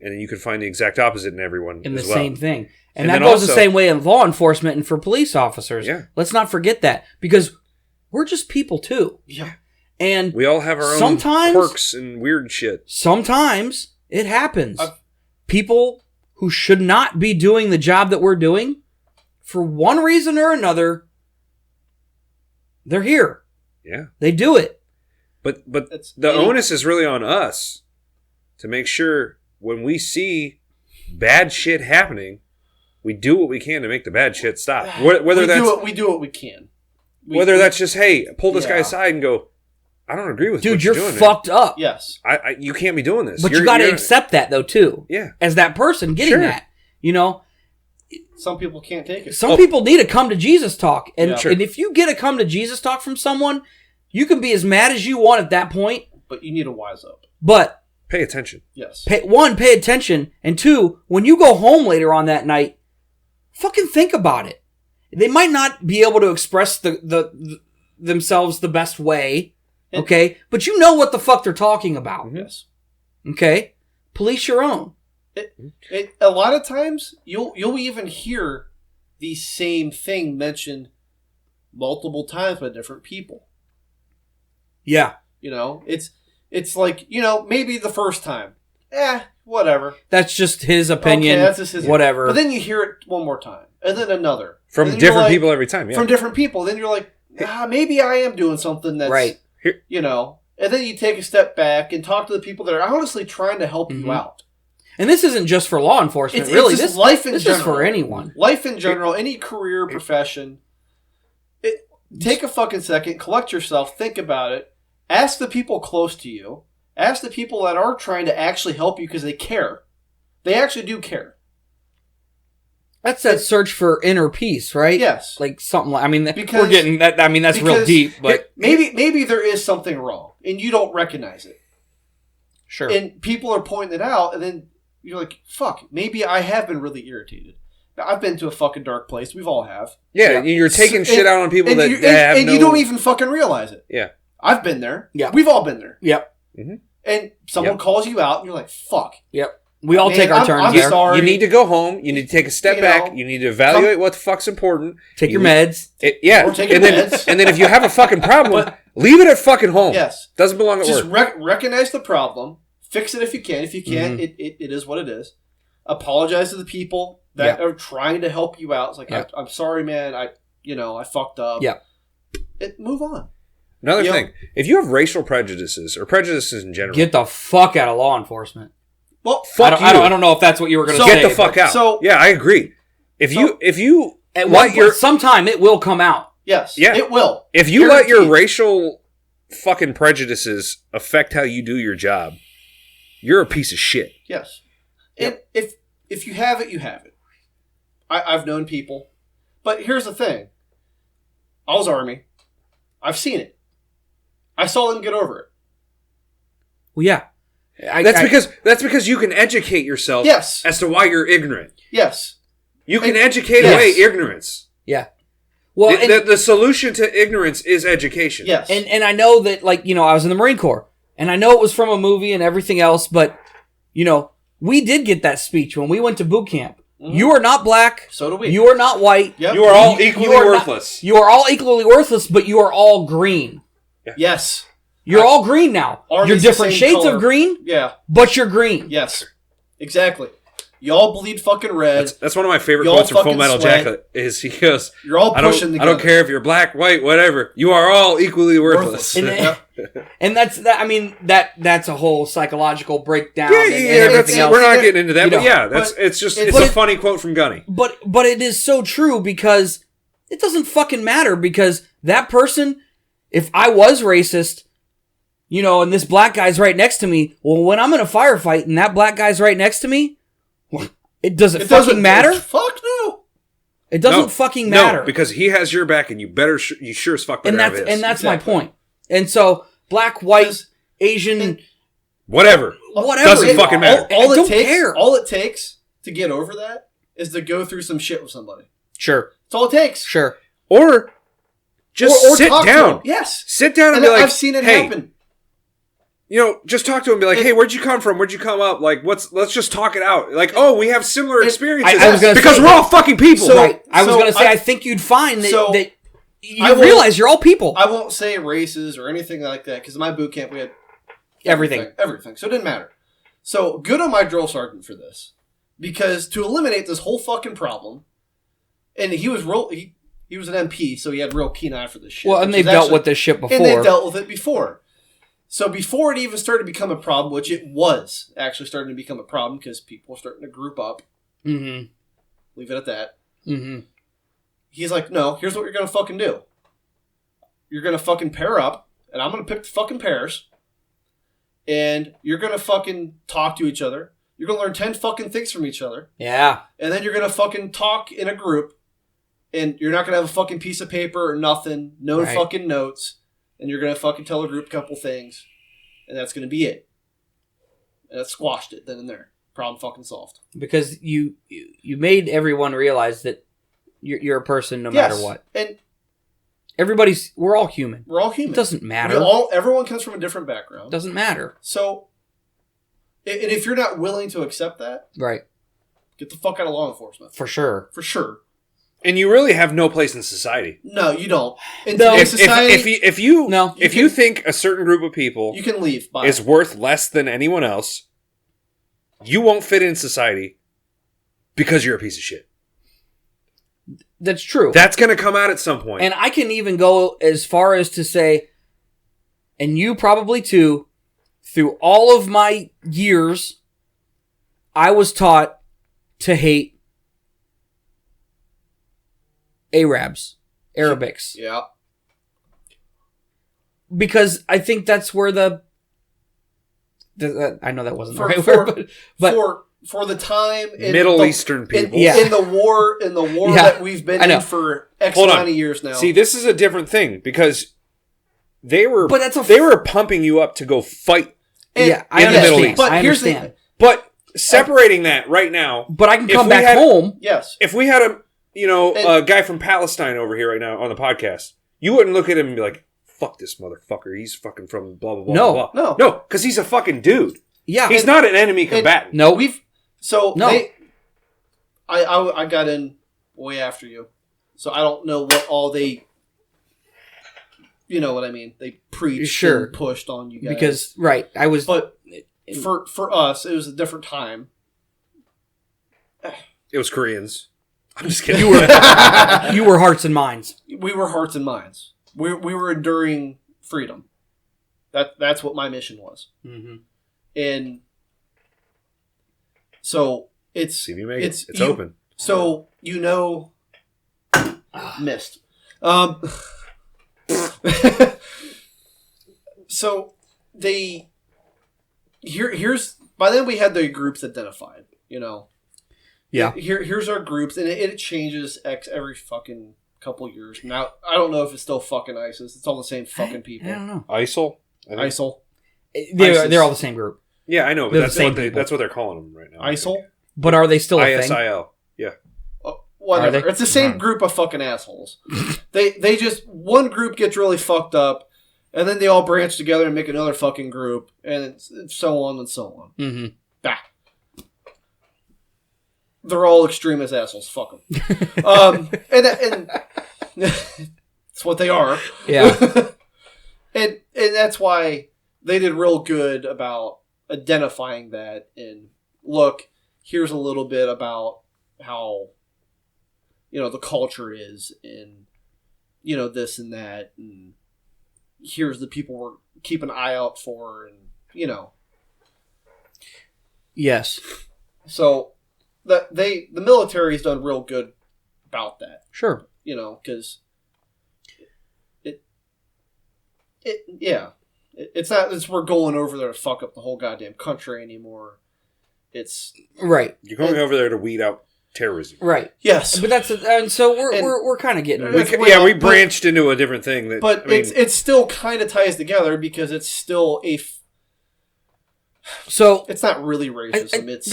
And then you can find the exact opposite in everyone In the as well. same thing. And And that then goes the also- same way in law enforcement and for police officers. Yeah. Let's not forget that, because we're just people too. Yeah. And We all have our own sometimes- quirks and weird shit. sometimes it happens. People who should not be doing the job that we're doing, for one reason or another, they're here. Yeah. They do it. But It's the any- onus is really on us to make sure when we see bad shit happening, we do what we can to make the bad shit stop. Whether we do what we can. that's just, hey, pull this guy Yeah. aside and go, I don't agree with Dude, what you're doing, man. fucked up. Yes. You can't be doing this. But you got to accept that, though, too. Yeah. As that person getting Sure. that. You know, Some people can't take it. some people need a come to Jesus talk. And, Yeah. Sure. and if you get a come to Jesus talk from someone, you can be as mad as you want at that point. But you need to wise up. But Pay attention. Yes. pay attention. And two, when you go home later on that night, fucking think about it. They might not be able to express themselves the best way. Okay? But you know what the fuck they're talking about. Yes. Okay? Police your own. A lot of times you'll even hear the same thing mentioned multiple times by different people. Yeah. You know, it's like, you know, maybe the first time, whatever. That's just his opinion. Okay, that's just his whatever. But then you hear it one more time, and then another From and then you're different like- people every time, yeah. From different people. Then you're like, maybe I am doing something that's Right. You know, and then you take a step back and talk to the people that are honestly trying to help you out. And this isn't just for law enforcement, It's really. just This life in this general. is for anyone. Life in general, any career, profession. Take a fucking second, collect yourself, think about it. Ask the people close to you. Ask the people that are trying to actually help you because they care. They actually do care. That's that search for inner peace, right? Yes. Like something like, I mean, Because- we're getting that. I mean, that's real Because deep, but maybe there is something wrong and you don't recognize it. sure. And people are pointing it out, and then you're like, fuck, maybe I have been really irritated. Now, I've been to a fucking dark place. We've all have. Yeah, you're taking And- shit out on people and that you, have and no... you don't even fucking realize it. Yeah. I've been there. Yeah. We've all been there. Yep. And someone Yep. calls you out, and you're like, fuck. Yep. We all Man, take our I'm turns I'm there. sorry. You need to go home. You need to take a step You back. know, You need to evaluate what the fuck's important. Take your You- meds. Yeah. Or take your and then, meds. and then if you have a fucking problem, leave it at fucking home. Yes. Doesn't belong at Just work. recognize the problem. Fix it if you can. If you can't, Mm-hmm. it is what it is. Apologize to the people that are trying to help you out. It's like, Yeah. I'm sorry, man. I fucked up. Yeah. Move on. Another You know- thing, if you have racial prejudices or prejudices in general, Get the fuck out of law enforcement. Well, fuck you. I don't know if that's what you were going to So- say. Get the fuck out. So- yeah, I agree. If you At let one your point, sometime it will come out. yes. Yeah. It will. if you let your Guaranteed. racial fucking prejudices affect how you do your job, you're a piece of shit. Yes. And if you have it, you have it. I've known people. But here's the thing. I was Army. I've seen it. I saw them get over it. Well, yeah. That's because you can educate yourself Yes. as to why you're ignorant. Yes. You can And- educate yes. away ignorance. Yeah. Well, The solution to ignorance is education. Yes. and I know that, like, you know, I was in the Marine Corps, and I know it was from a movie and everything else, but, you know, we did get that speech when we went to boot camp. You are not black. So do we. You are not white. Yep. You are all You equally are not- worthless. You are all equally worthless, but you are all green. Yes. You're all green now. Army's You're the different same shades color. of green, Yeah. but you're green. Yes. Exactly. You all bleed fucking red. That's one of my favorite You all quotes from Full fucking Metal sweat. Jacket. Is he goes, You're all I pushing don't together. care if you're black, white, whatever. You are all equally worthless. And that's that. I mean, that's a whole psychological breakdown. Yeah, and that's, everything else. we're not getting into that, You but know, yeah, but it's it's- a funny quote from Gunny. But it is so true because it doesn't fucking matter because that person, if I was racist, you know, and this black guy's right next to me, well, when I'm in a firefight and that black guy's right next to me, it doesn't fucking matter. Fuck no. It doesn't fucking matter. No, because he has your back, and you sure as fuck better have his. And that's Exactly. my point. And so black, white, Asian, Whatever. whatever, Doesn't fucking matter. All I don't it takes, care. all it takes to get over that is to go through some shit with somebody. Sure, That's all it takes. sure. Or just Or sit talk to down. them. Yes. Sit down and And be like, I've seen it hey, happen. you know, just talk to him and be like, hey, where'd you come from? Where'd you come up? Like, let's just talk it out. Like, oh, we have similar experiences. I was gonna because say- we're all fucking people. So- Right. I was so going to say, I- I think you'd find that, so that I you won't- realize you're all people. I won't say races or anything like that because in my boot camp we had Everything. Everything. So it didn't matter. So good on my drill sergeant for this. Because to eliminate this whole fucking problem, and he was he was an MP, so he had real keen eye for this shit. Well, and which they've is dealt actually- with this shit before. And they've dealt with it before. So before it even started to become a problem, which it was actually starting to become a problem because people were starting to group up. Mm-hmm. Leave it at that. Mm-hmm. He's like, no, here's what you're going to fucking do. You're going to fucking pair up, and I'm going to pick the fucking pairs, and you're going to fucking talk to each other. You're going to learn 10 fucking things from each other, Yeah. and then you're going to fucking talk in a group, and you're not going to have a fucking piece of paper or nothing, no Right. fucking notes, and you're going to fucking tell a group a couple things, and that's going to be it. And that squashed it then and there. Problem fucking solved. Because you made everyone realize that you're a person no Yes. matter what. And We're all human. we're all It human. doesn't matter. Everyone comes from a different background. It doesn't matter. So, and if you're not willing to accept that, Right. get the fuck out of law enforcement. For sure. For sure. And you really have no place in society. No, you don't. In No. today's If society, you No. you think a certain group of people you can leave. Bye. is worth less than anyone else, you won't fit in society because you're a piece of shit. That's true. That's going to come out at some point. And I can even go as far as to say, and you probably too, through all of my years, I was taught to hate Arabs, Arabics. yeah. Because I think that's where I know that wasn't the For- right for- word, but For the time in Middle the- Eastern people. Yeah. in the war Yeah. that we've been I know. in for X Hold amount on. of years now. See, this is a different thing because they were But that's they were pumping you up to go fight. And- yeah, I in the Middle understand. East. But I here's the understand. But separating that right now, But I can If come we back had- home. yes. if we had a And- guy from Palestine over here right now on the podcast, you wouldn't look at him and be like, "Fuck this motherfucker, he's fucking from blah blah blah." No. blah, blah. No. no, because he's a fucking dude. Yeah. He's not an enemy combatant. No. So I got in way after you, so I don't know what all they, you know what I mean? They preached Sure. and pushed on you guys Because, right, I was... but for us, it was a different time. It was Koreans. I'm just kidding. you were hearts and minds. We were hearts and minds. We were enduring freedom. That's what my mission was, Mm-hmm. and so it's See if you make it. It's you- open. So missed. So here's by then we had the groups identified. You know. Yeah. Here's our groups, and it changes every fucking couple years. Now I don't know if it's still fucking ISIS. It's all the same fucking people. I don't know. ISIL. I think. ISIL. They're ISIS. all the same group. Yeah, I know, but They're the that's same what people. that's what they're calling them right now. ISIL. But are they still a thing? ISIL. Yeah. Whatever. Are they? It's the same group of fucking assholes. they just one group gets really fucked up, and then they all branch together and make another fucking group, and it's so on and so on. Mm-hmm. Bah. They're all extremist assholes. Fuck them. And that's what they are. Yeah. and that's why they did real good about identifying that. And look, here's a little bit about how, the culture is, and, this and that, and here's the people we're keep an eye out for, and, Yes. So, the military's done real good about that. Sure. Because it's not as we're going over there to fuck up the whole goddamn country anymore. It's right. You're going over there to weed out terrorism, right? Yes, but and so we're kind of getting. We branched into a different thing. It still kind of ties together because it's still so it's not really racism. It's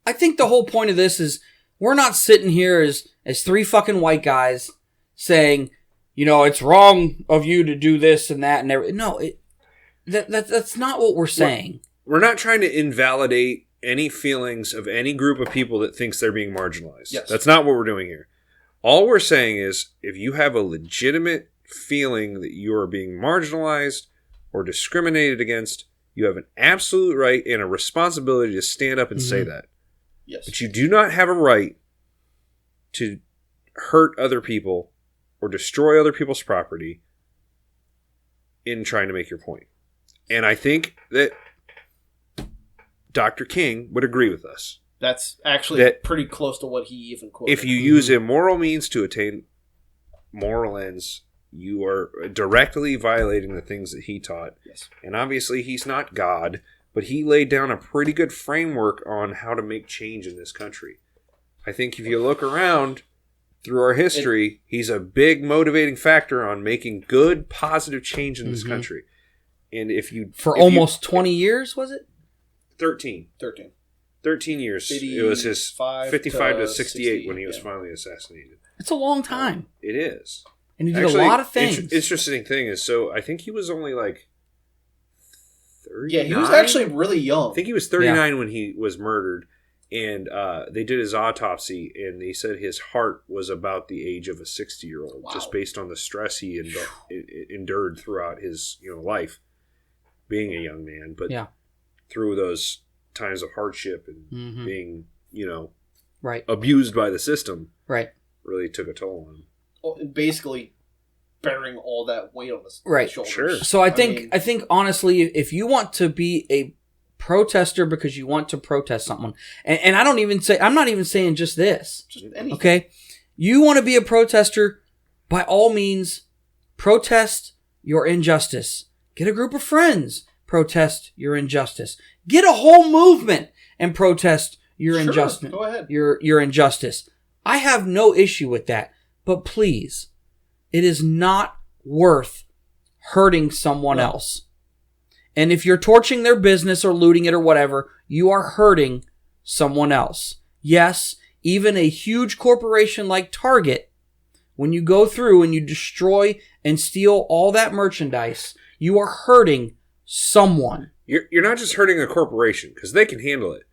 I think the whole point of this is we're not sitting here as three fucking white guys saying, it's wrong of you to do this and that and everything. No, that's not what we're saying. We're not trying to invalidate any feelings of any group of people that thinks they're being marginalized. Yes. That's not what we're doing here. All we're saying is if you have a legitimate feeling that you are being marginalized or discriminated against, you have an absolute right and a responsibility to stand up and say that. Yes. But you do not have a right to hurt other people or destroy other people's property in trying to make your point. And I think that Dr. King would agree with us. That's actually pretty close to what he even quoted. If you use immoral means to attain moral ends, you are directly violating the things that he taught. Yes. And obviously he's not God, but he laid down a pretty good framework on how to make change in this country. I think if you look around through our history, he's a big motivating factor on making good, positive change in this country. And if 20 years, was it? 13 years. It was his 55 to 68 when he was finally assassinated. It's a long time. It is. And he did a lot of things. Interesting thing is, so I think he was only like 39? Yeah, he was actually really young. I think he was 39 when he was murdered. And they did his autopsy, and they said his heart was about the age of a 60-year-old, just based on the stress he endured throughout his life, being a young man. But through those times of hardship and being, abused by the system, really took a toll on him. Well, and basically bearing all that weight on his shoulders. Sure. So I think honestly, if you want to be a protester because you want to protest something, and I'm not even saying just this. Just anything. Okay? You want to be a protester, by all means, protest your injustice. Get a group of friends, protest your injustice. Get a whole movement and protest your injustice. Go ahead. Your injustice. I have no issue with that. But please, it is not worth hurting someone else. And if you're torching their business or looting it or whatever, you are hurting someone else. Yes, even a huge corporation like Target, when you go through and you destroy and steal all that merchandise, you are hurting someone. You're not just hurting a corporation, because they can handle it.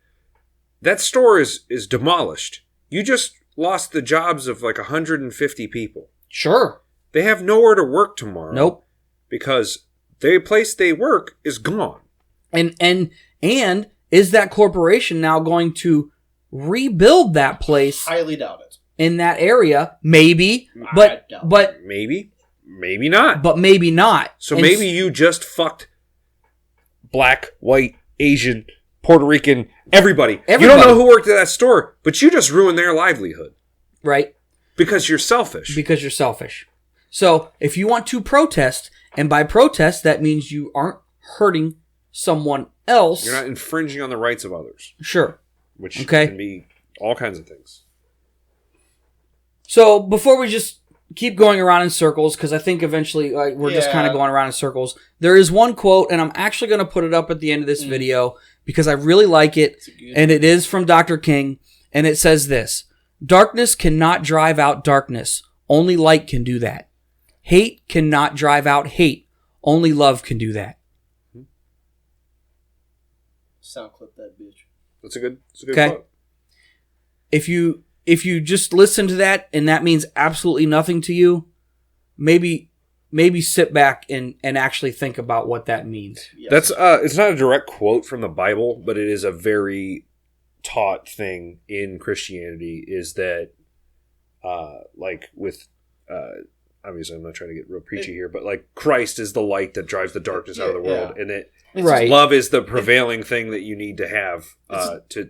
That store is demolished. You just lost the jobs of like 150 people. Sure. They have nowhere to work tomorrow. Nope. Because the place they work is gone. And is that corporation now going to rebuild that place? Highly doubt it. In that area? Maybe. But maybe not. But maybe not. So maybe you just fucked black, white, Asian, Puerto Rican, everybody. You don't know who worked at that store, but you just ruined their livelihood. Right. Because you're selfish. So if you want to protest, and by protest, that means you aren't hurting someone else. You're not infringing on the rights of others. Sure. Which can be all kinds of things. So before we just keep going around in circles, because I think eventually we're just kind of going around in circles, there is one quote, and I'm actually going to put it up at the end of this video because I really like it, and it is from Dr. King, and it says this: "Darkness cannot drive out darkness. Only light can do that. Hate cannot drive out hate. Only love can do that." Sound clip that bitch. That's a good quote. If you just listen to that and that means absolutely nothing to you, maybe sit back and actually think about what that means. Yes. That's it's not a direct quote from the Bible, but it is a very taught thing in Christianity is that, like with, obviously I'm not trying to get real preachy here, but like Christ is the light that drives the darkness out of the world, and that Right. love is the prevailing thing that you need to have to.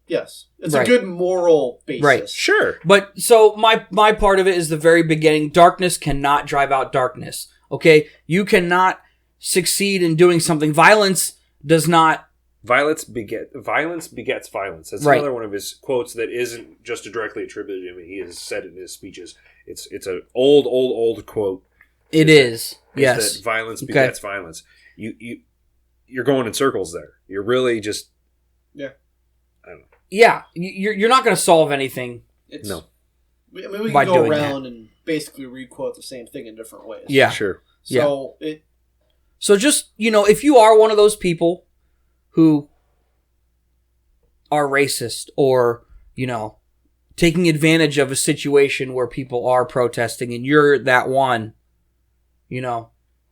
Yes, it's Right. a good moral basis. Right. Sure. But so my part of it is the very beginning. Darkness cannot drive out darkness. Okay, you cannot succeed in doing something. Violence does not. Violence begets violence. That's Right. another one of his quotes that isn't just directly attributed to him. He has said it in his speeches. It's an old quote. It is. Is Yes. that violence begets violence. You're going in circles there. You're really just Yeah. You're not going to solve anything. It's, no. I mean, we By can go doing around and basically re-quote the same thing in different ways. Yeah. Sure. So So just, if you are one of those people who are racist or, taking advantage of a situation where people are protesting and you're that one,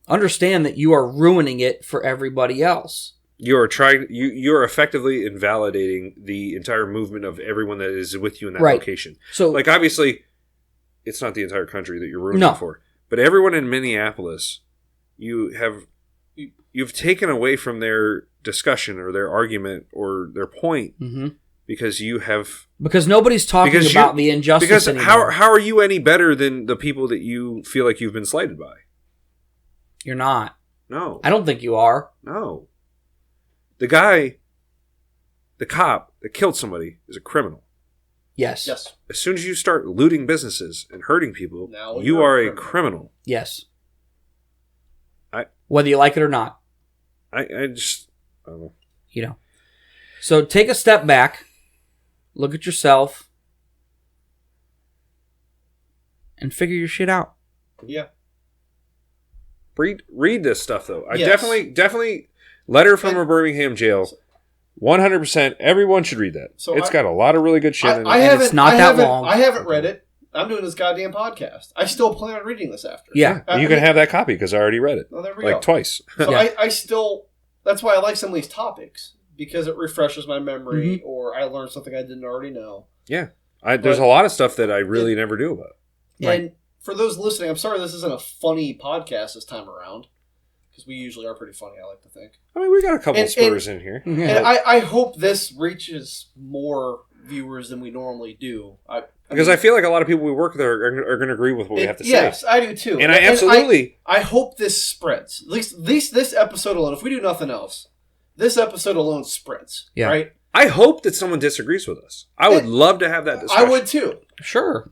understand that you are ruining it for everybody else. You're effectively invalidating the entire movement of everyone that is with you in that Right. location. So, Like, obviously, it's not the entire country that you're ruining for, but everyone in Minneapolis, you've taken away from their discussion or their argument or their point because you have because nobody's talking about the injustice because anymore. how are you any better than the people that you feel like you've been slighted by? You're not. No, I don't think you are. no. The cop that killed somebody is a criminal. Yes. yes, As soon as you start looting businesses and hurting people, Now you you're are a a criminal. Yes. I- Whether you like it or not, I don't know. So take a step back, look at yourself, and figure your shit out. yeah. Read this stuff though. I Yes. definitely letter from a Birmingham jail. 100%. Everyone should read that. So It's got a lot of really good shit in it. I haven't. it's not I that haven't- long. I haven't read it. I'm doing this goddamn podcast. I still plan on reading this after. Yeah. You can have that copy because I already read it Well, there we go. twice. So Yeah. I still. That's why I like some of these topics because it refreshes my memory, Mm-hmm. or I learned something I didn't already know. There's a lot of stuff that I really never knew about. Right. And for those listening, I'm sorry this isn't a funny podcast this time around because we usually are pretty funny. I like to think. I mean, we got a couple And- spurs in here. And I hope this reaches more viewers than we normally do. Because I feel like a lot of people we work with are going to agree with what we have to say. Yes, I do too. And I absolutely... I hope this spreads. At least this episode alone. If we do nothing else, this episode alone spreads. Yeah. Right. I hope that someone disagrees with us. I would love to have that discussion. I would too. Sure.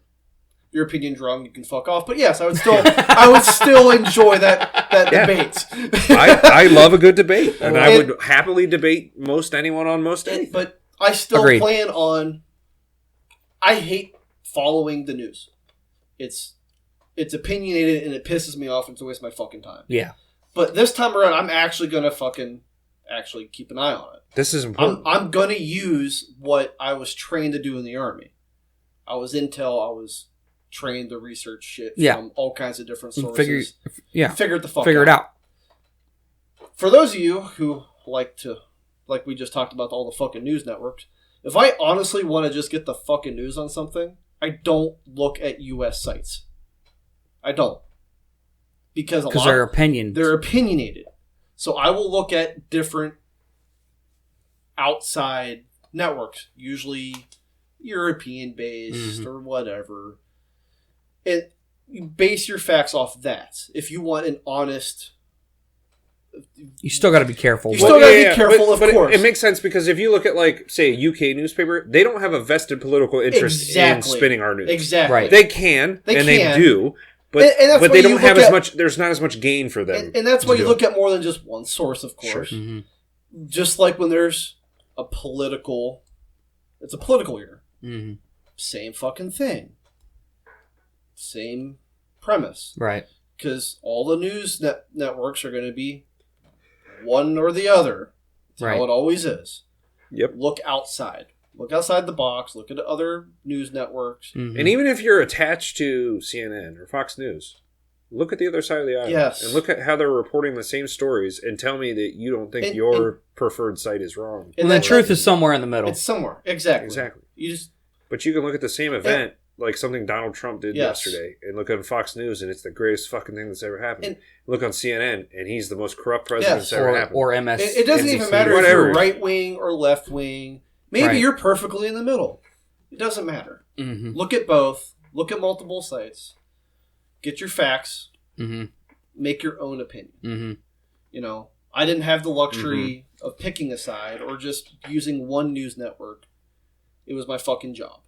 Your opinion's wrong. You can fuck off. But yes, I would still enjoy that debate. I love a good debate, and I would happily debate most anyone on most anything. But I still Agreed. plan on. I hate following the news. It's opinionated and it pisses me off and it's a waste of my fucking time. Yeah. But this time around, I'm actually gonna actually keep an eye on it. This is important. I'm gonna use what I was trained to do in the Army. I was intel. I was trained to research shit from all kinds of different sources. Figure it out. For those of you who like we just talked about all the fucking news networks, if I honestly want to just get the fucking news on something, I don't look at U.S. sites. I don't. Because they're opinions. They're opinionated. So I will look at different outside networks, usually European-based or whatever. And you base your facts off that. If you want an honest... You still got to be careful. You still got to be careful, of course. It makes sense because if you look at, like, say, a UK newspaper, they don't have a vested political interest in spinning our news. Exactly. Right. They can, They do, but that's but why they you don't have look as at- much. There's not as much gain for them. And that's why to you do look it. at more than just one source, of course. Sure. Just like when there's a political... It's a political year. Mm-hmm. Same fucking thing. Same premise. Right. Because all the news networks are going to be one or the other. That's Right. how it always is. Yep. Look outside. Look outside the box. Look at other news networks. Mhm. And even if you're attached to CNN or Fox News, look at the other side of the island. Yes. And look at how they're reporting the same stories and tell me that you don't think your preferred site is wrong. And the truth is somewhere in the middle. It's somewhere. Exactly. Exactly. You just... But you can look at the same event, like something Donald Trump did yesterday, and look on Fox News, and it's the greatest fucking thing that's ever happened. And look on CNN, and he's the most corrupt president that's ever happened. Or MS. It doesn't even matter if you're right wing or left wing. Maybe you're perfectly in the middle. It doesn't matter. Mm-hmm. Look at both. Look at multiple sites. Get your facts. Mm-hmm. Make your own opinion. Mm-hmm. You know, I didn't have the luxury of picking a side or just using one news network. It was my fucking job.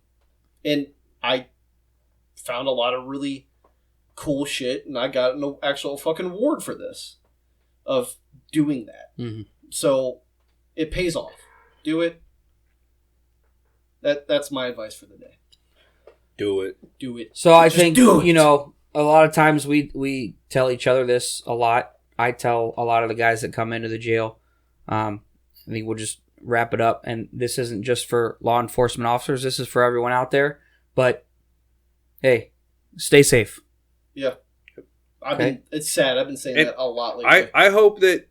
And I found a lot of really cool shit, and I got an actual fucking award for this, of doing that. Mm-hmm. So it pays off. Do it. That's my advice for the day. Do it. Do it. So I Just think, do it. you know, a lot of times we tell each other this a lot. I tell a lot of the guys that come into the jail. I think we'll just wrap it up. And this isn't just for law enforcement officers. This is for everyone out there. But, hey, stay safe. Yeah. It's sad. I've been saying that a lot lately. I hope that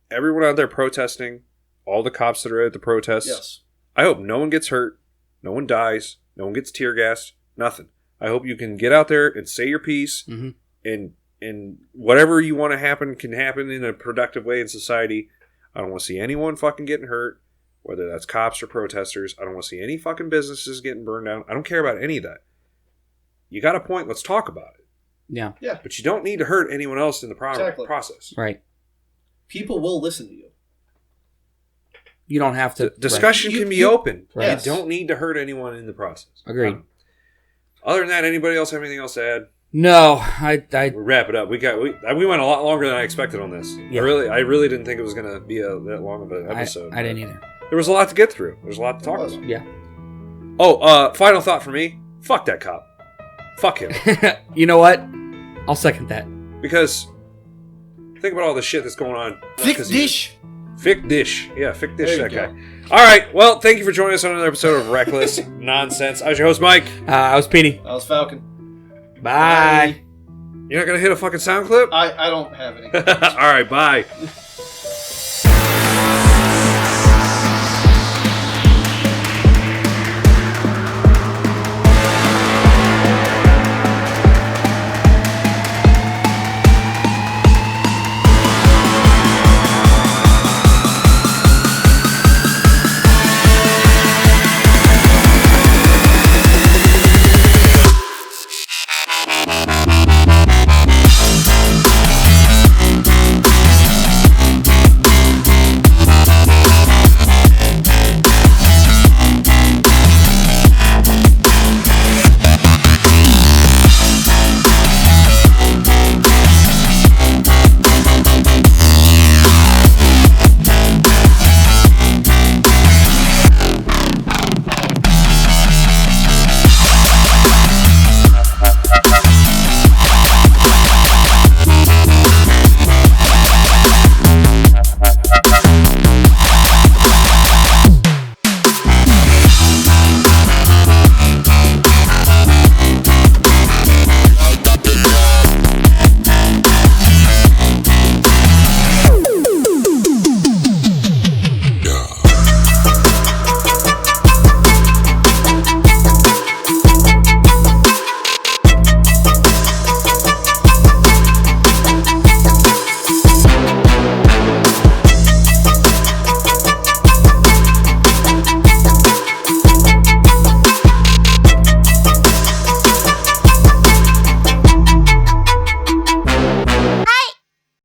everyone out there protesting, all the cops that are at the protests, yes. I hope no one gets hurt, no one dies, no one gets tear gassed, nothing. I hope you can get out there and say your piece, and whatever you want to happen can happen in a productive way in society. I don't want to see anyone fucking getting hurt, whether that's cops or protesters. I don't want to see any fucking businesses getting burned down. I don't care about any of that. You got a point, let's talk about it. Yeah. But you don't need to hurt anyone else in the process. Right. People will listen to you. You don't have to... Discussion can be open. Right. You don't need to hurt anyone in the process. Agreed. Other than that, anybody else have anything else to add? No, I We'll wrap it up. We went a lot longer than I expected on this. Yeah. I really didn't think it was going to be that long of an episode. I didn't either. There was a lot to get through. There's a lot to talk about. Yeah. Oh, final thought for me. Fuck that cop. Fuck him. You know what? I'll second that. Because think about all the shit that's going on. Fick dish. Fick dish. Yeah, fick dish There that you guy. All right. Well, thank you for joining us on another episode of Reckless Nonsense. I was your host, Mike. I was Petey. I was Falcon. Bye. You're not going to hit a fucking sound clip? I don't have any. All right. Bye.